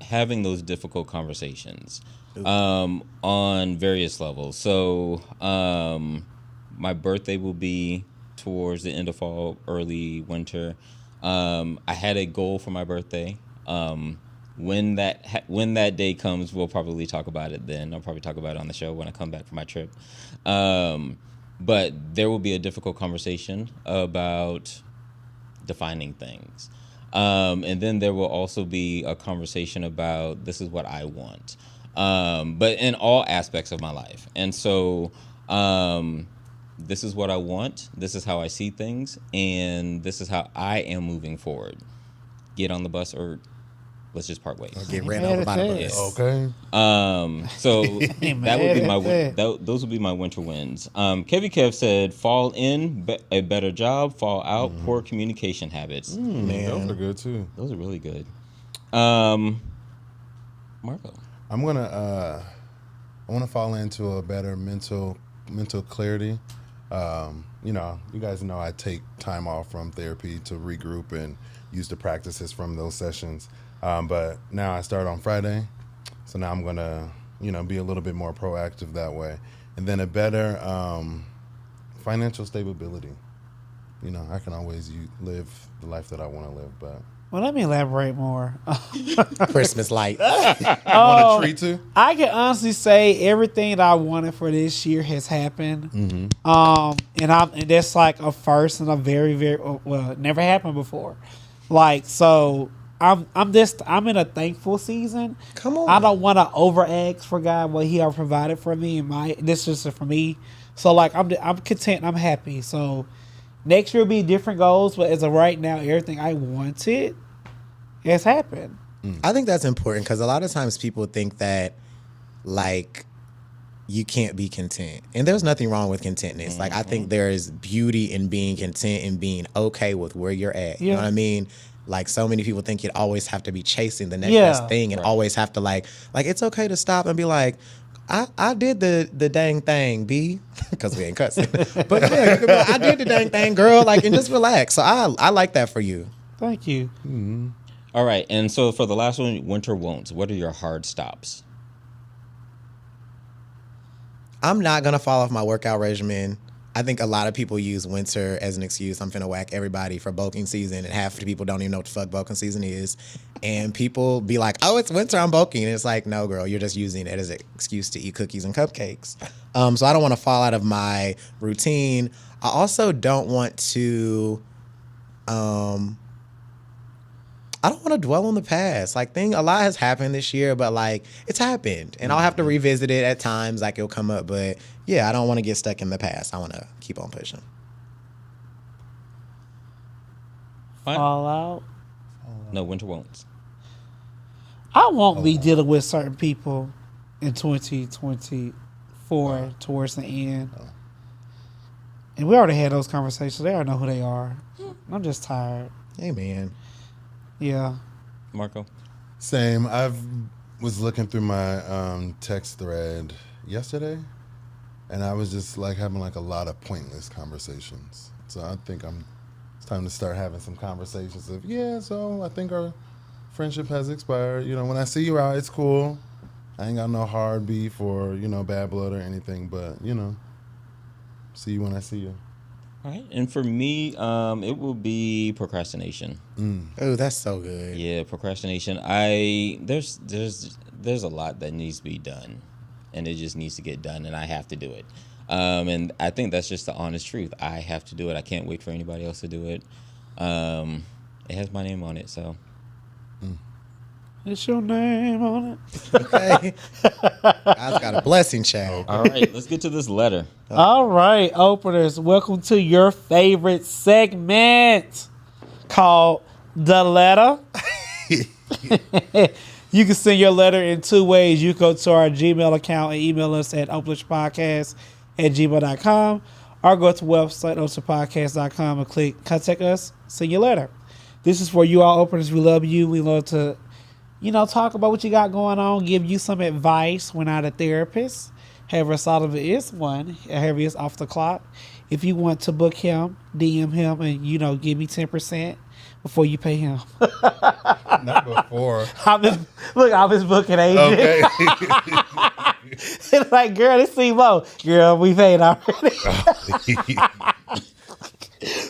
having those difficult conversations on various levels. So my birthday will be towards the end of fall, early winter. I had a goal for my birthday. When that day comes, we'll probably talk about it then. I'll probably talk about it on the show when I come back from my trip. But there will be a difficult conversation about defining things. And then there will also be a conversation about this is what I want. But in all aspects of my life. And so this is what I want. This is how I see things. And this is how I am moving forward. Get on the bus, or let's just part ways. Or get ran over by the bus. okay. So that would be those would be my winter wins. Kevy Kev said, fall in, a better job, fall out, poor communication habits. Man. Those are good too. Those are really good. Marco. I want to fall into a better mental clarity. You guys know I take time off from therapy to regroup and use the practices from those sessions. But now I start on Friday, so now I'm gonna, be a little bit more proactive that way, and then a better financial stability. I can always live the life that I want to live, but. Well, let me elaborate more. Christmas lights. Want a tree too? I can honestly say everything that I wanted for this year has happened. And that's like a first, and a very, very it never happened before. Like, so I'm in a thankful season. Come on. I don't want to over ask for God what He already provided for me, and this is for me. So like I'm content. I'm happy. So next year will be different goals, but as of right now, everything I wanted has happened. I think that's important, because a lot of times people think that like you can't be content, and there's nothing wrong with contentness. Like I think there is beauty in being content and being okay with where you're at. You know what I mean? Like so many people think you'd always have to be chasing the next best thing, and always have to like it's okay to stop and be like, I did the dang thing, B, because we ain't cussing. But yeah, you could be like, I did the dang thing, girl, like, and just relax. So I like that for you. Thank you. All right, and so for the last one, winter won'ts. What are your hard stops? I'm not gonna fall off my workout regimen. I think a lot of people use winter as an excuse. I'm finna whack everybody for bulking season, and half the people don't even know what the fuck bulking season is. And people be like, oh, it's winter, I'm bulking. And it's like, no, girl, you're just using it as an excuse to eat cookies and cupcakes. So I don't want to fall out of my routine. I also don't want to, I don't want to dwell on the past. Like, a lot has happened this year, but like, it's happened, and I'll have to revisit it at times. Like, it'll come up, but yeah, I don't want to get stuck in the past. I want to keep on pushing. Fallout. No, winter won't. I won't be dealing with certain people in 2024 towards the end. And we already had those conversations. They already know who they are. I'm just tired. Hey, man. Yeah. Marco? Same. Was looking through my text thread yesterday, and I was just like having like a lot of pointless conversations. So I think it's time to start having some conversations of, so I think our friendship has expired. You know, when I see you out, it's cool. I ain't got no hard beef or, bad blood or anything, but, see you when I see you. All right. And for me, it will be procrastination. Oh, that's so good. Yeah, procrastination. There's a lot that needs to be done, and it just needs to get done, and I have to do it. And I think that's just the honest truth. I have to do it. I can't wait for anybody else to do it. It has my name on it, so. It's your name on it. Okay. God's got a blessing, child. All right, let's get to this letter. All right, openers, welcome to your favorite segment called The Letter. You can send your letter in two ways. You go to our Gmail account and email us at openrelationshippodcast@gmail.com, or go to the website openrelationshippodcast.com and click Contact Us, send your letter. This is for you all openers. We love you. We love to talk about what you got going on, give you some advice. We're not a therapist. However, Solomon is one. However, he is off the clock. If you want to book him, DM him, and, give me 10% before you pay him. Not before. I'm his booking agent. Okay. It's like, girl, this seems low. Girl, we paid already.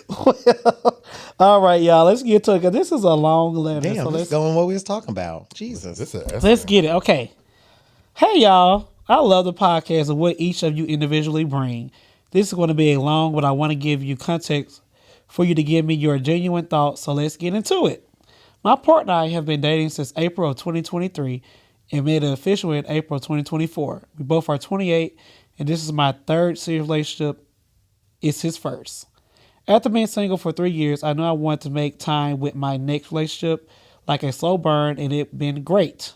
Well, all right, y'all. Let's get to it, because this is a long letter. Damn, let's go on what we was talking about. Jesus. Let's get it. Okay. Hey, y'all. I love the podcast and what each of you individually bring. This is going to be a long, but I want to give you context for you to give me your genuine thoughts, so let's get into it. My partner and I have been dating since April of 2023 and made it official in April of 2024. We both are 28, and this is my third serious relationship. It's his first. After being single for 3 years, I knew I wanted to make time with my next relationship like a slow burn, and it's been great.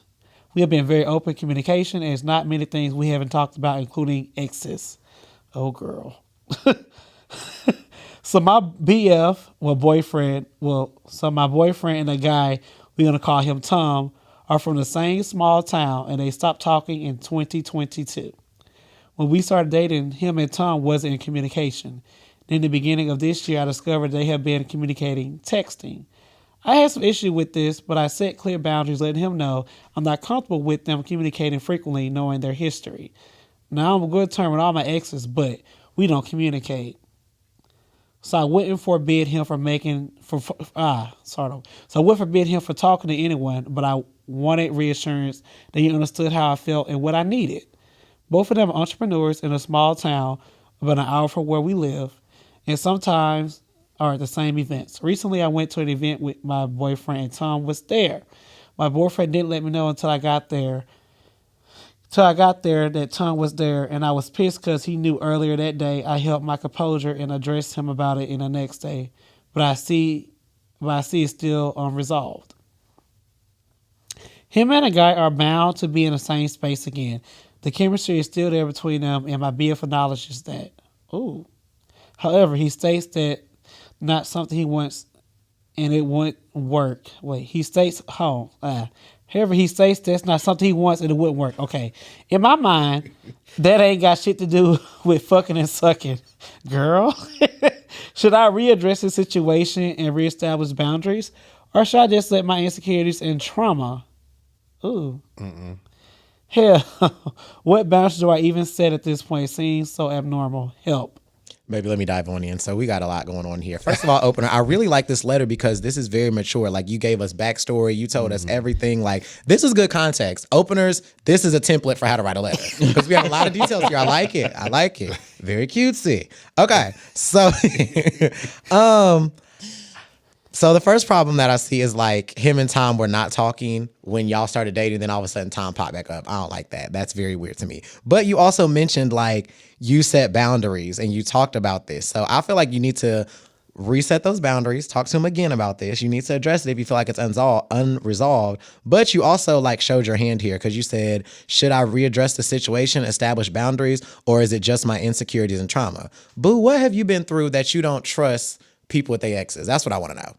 We have been very open communication, and it's not many things we haven't talked about, including exes. Oh, girl. So my boyfriend and the guy, we're going to call him Tom, are from the same small town, and they stopped talking in 2022. When we started dating, him and Tom wasn't in communication. Then in the beginning of this year, I discovered they have been communicating, texting. I had some issue with this, but I set clear boundaries, letting him know I'm not comfortable with them communicating frequently, knowing their history. Now I'm a good term with all my exes, but we don't communicate. So I wouldn't forbid him from talking to anyone, but I wanted reassurance that he understood how I felt and what I needed. Both of them are entrepreneurs in a small town about an hour from where we live, and sometimes are at the same events. Recently, I went to an event with my boyfriend, and Tom was there. My boyfriend didn't let me know until I got there that Tom was there, and I was pissed because he knew earlier that day I held my composure and addressed him about it in the next day. But I see it's still unresolved. Him and a guy are bound to be in the same space again. The chemistry is still there between them, and my BF acknowledges that. Ooh. However, he states that not something he wants, and it won't work. However, he states that's not something he wants, and it wouldn't work. Okay. In my mind, that ain't got shit to do with fucking and sucking. Girl, should I readdress the situation and reestablish boundaries, or should I just let my insecurities and trauma? Ooh. Hell, what boundaries do I even set at this point? It seems so abnormal. Help. Maybe let me dive on in. So we got a lot going on here. First of all, opener, I really like this letter because this is very mature. Like, you gave us backstory. You told us everything. Like, this is good context. Openers, this is a template for how to write a letter because we have a lot of details here. I like it. Very cutesy. Okay. So So the first problem that I see is like him and Tom were not talking when y'all started dating. Then all of a sudden Tom popped back up. I don't like that. That's very weird to me. But you also mentioned like you set boundaries and you talked about this. So I feel like you need to reset those boundaries, talk to him again about this. You need to address it if you feel like it's unresolved. But you also like showed your hand here because you said, should I readdress the situation, establish boundaries, or is it just my insecurities and trauma? Boo, what have you been through that you don't trust people with their exes? That's what I want to know.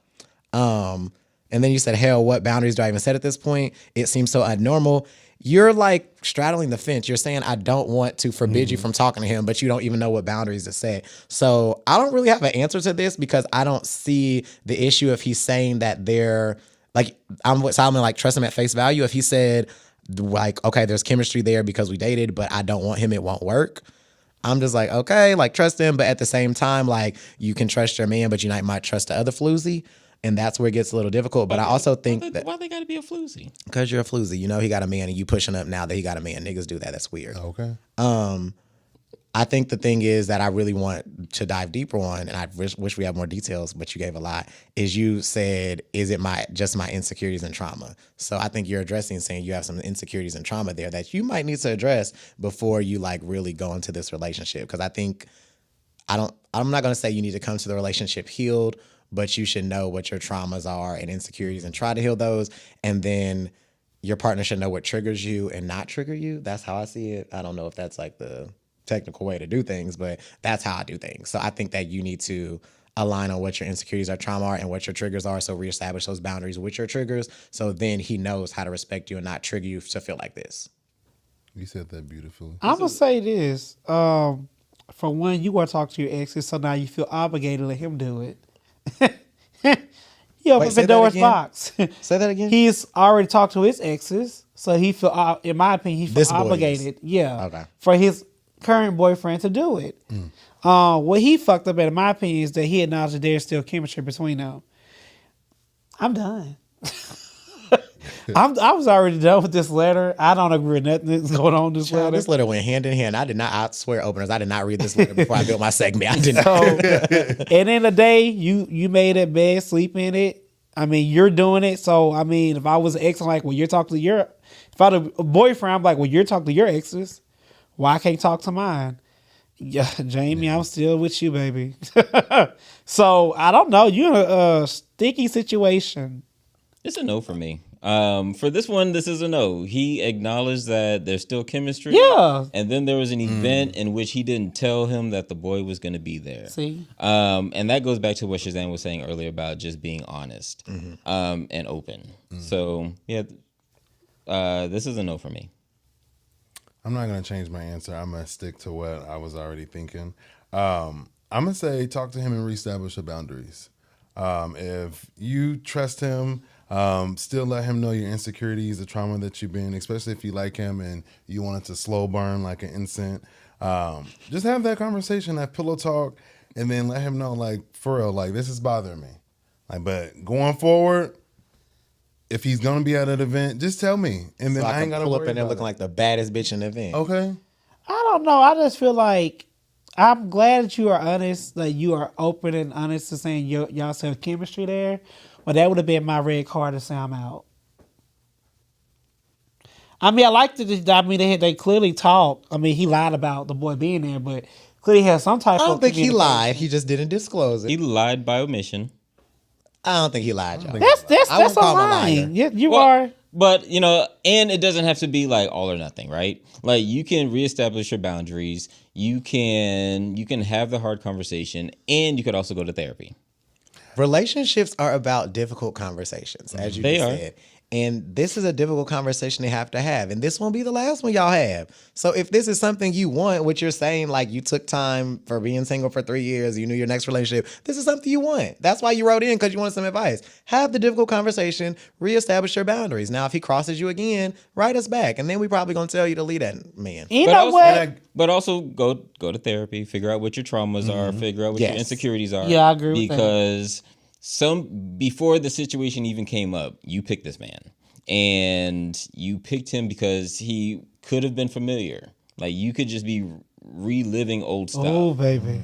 And then you said, hell, what boundaries do I even set at this point? It seems so abnormal. You're like straddling the fence. You're saying, I don't want to forbid you from talking to him, but you don't even know what boundaries to set. So I don't really have an answer to this because I don't see the issue if he's saying that they're like, I'm with Solomon, like trust him at face value. If he said like, okay, there's chemistry there because we dated, but I don't want him, it won't work. I'm just like, okay, like trust him. But at the same time, like you can trust your man, but you might trust the other floozy. And that's where it gets a little difficult. But I also think that... Why they got to be a floozy? Because you're a floozy. You know he got a man and you pushing up now that he got a man. Niggas do that. That's weird. Okay. I think the thing is that I really want to dive deeper on, and I wish we had more details, but you gave a lot, is you said, is it just my insecurities and trauma? So I think you're addressing saying you have some insecurities and trauma there that you might need to address before you like really go into this relationship. Because I think, I'm not going to say you need to come to the relationship healed, but you should know what your traumas are and insecurities and try to heal those. And then your partner should know what triggers you and not trigger you. That's how I see it. I don't know if that's like the technical way to do things, but that's how I do things. So I think that you need to align on what your insecurities or trauma are and what your triggers are. So reestablish those boundaries with your triggers. So then he knows how to respect you and not trigger you to feel like this. You said that beautifully. I'm going to say this. For one, you want to talk to your exes, so now you feel obligated to let him do it. He opened Pandora's box. Say that again. He's already talked to his exes, so he feel, in my opinion, he feel obligated. Yeah, for his current boyfriend to do it. What he fucked up at, in my opinion, is that he acknowledged that there's still chemistry between them. I'm done. I was already done with this letter. I don't agree with nothing that's going on in this letter. This letter went hand in hand. I swear, openers, I did not read this letter before I built my segment. I did not. And in the day, you made it bed, sleep in it. I mean, you're doing it. So, I mean, if I was an ex, I'm like, well, you're talking to if I had a boyfriend, I'm like, well, you're talking to your exes. Why I can't talk to mine? Yeah, Jamie, I'm still with you, baby. So, I don't know. You're in a sticky situation. It's a no for me. For this one, this is a no. He acknowledged that there's still chemistry. Yeah. And then there was an event in which he didn't tell him that the boy was going to be there. See? And that goes back to what Shazam was saying earlier about just being honest and open. So, yeah, this is a no for me. I'm not going to change my answer. I'm going to stick to what I was already thinking. I'm going to say talk to him and reestablish the boundaries. If you trust him, still let him know your insecurities, the trauma that you've been, especially if you like him and you want it to slow burn like an incense. Just have that conversation, that pillow talk, and then let him know, like, for real, like, this is bothering me. Like, but going forward, if he's gonna be at an event, just tell me, and then So I ain't gotta pull up worry in there about looking it. like the baddest bitch in the event. Okay. I don't know. I just feel like I'm glad that you are honest, that you are open and honest to saying y'all have chemistry there. But that would have been my red card to say I'm out. I mean, I liked it. I mean, they clearly talked. I mean, he lied about the boy being there, but clearly he had some type of I don't think he communication. lied. He just didn't disclose it. He lied by omission. I don't think he lied, y'all. That's I wouldn't a call him a lie. liar. You are. But, you know, and it doesn't have to be like all or nothing, right? Like you can reestablish your boundaries. You can have the hard conversation, and you could also go to therapy. Relationships are about difficult conversations, as you just said. And this is a difficult conversation they have to have. And this won't be the last one y'all have. So if this is something you want, what you're saying, like you took time for being single for 3 years, you knew your next relationship, this is something you want. That's why you wrote in, because you wanted some advice. Have the difficult conversation, reestablish your boundaries. Now, if he crosses you again, write us back. And then we probably going to tell you to leave that man. You know what? But also go to therapy, figure out what your traumas are, figure out what your insecurities are. Yeah, I agree with that. Because before the situation even came up, you picked this man. And you picked him because he could have been familiar. Like you could just be reliving old stuff. Oh, baby.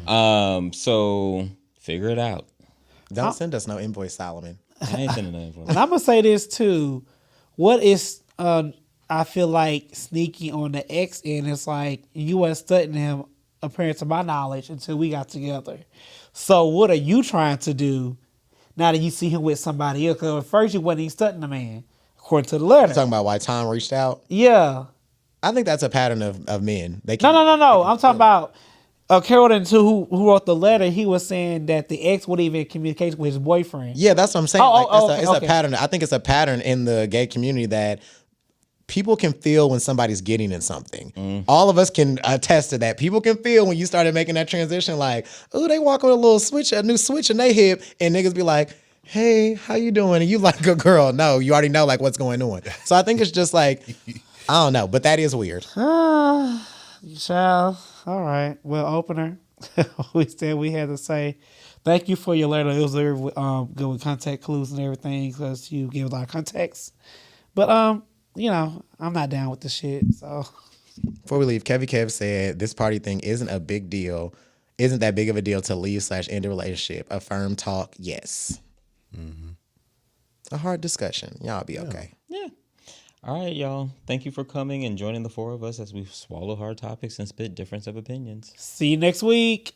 So figure it out. Don't send us no invoice, Solomon. I ain't sending nothing for And I'm gonna say this too. What is I feel like sneaky on the ex end? It's like you wasn't studying him, apparent to my knowledge, until we got together. So what are you trying to do now that you see him with somebody else? Because at first you wasn't even studying the man, according to the letter. You're talking about why Tom reached out? Yeah. I think that's a pattern of men. They No. I'm talking about Carrollton too, who wrote the letter. He was saying that the ex would even communicate with his boyfriend. Yeah, that's what I'm saying. It's okay. a pattern. I think it's a pattern in the gay community that people can feel when somebody's getting in something. All of us can attest to that. People can feel when you started making that transition, like, oh, they walk with a little switch, a new switch in their hip, and niggas be like, hey, how you doing? And you like a girl. No, you already know like what's going on. So I think it's just like, I don't know, but that is weird. Child. All right. Well, opener. We said we had to say thank you for your letter. It was very good with contact clues and everything because you gave a lot of context. But you know, I'm not down with the shit. So Before we leave, Kevy Kev said this party thing isn't a big deal. Isn't that big of a deal to leave / end a relationship? A firm talk, yes. Mm-hmm. A hard discussion. Y'all be okay. Yeah. All right, y'all. Thank you for coming and joining the four of us as we swallow hard topics and spit difference of opinions. see you next week.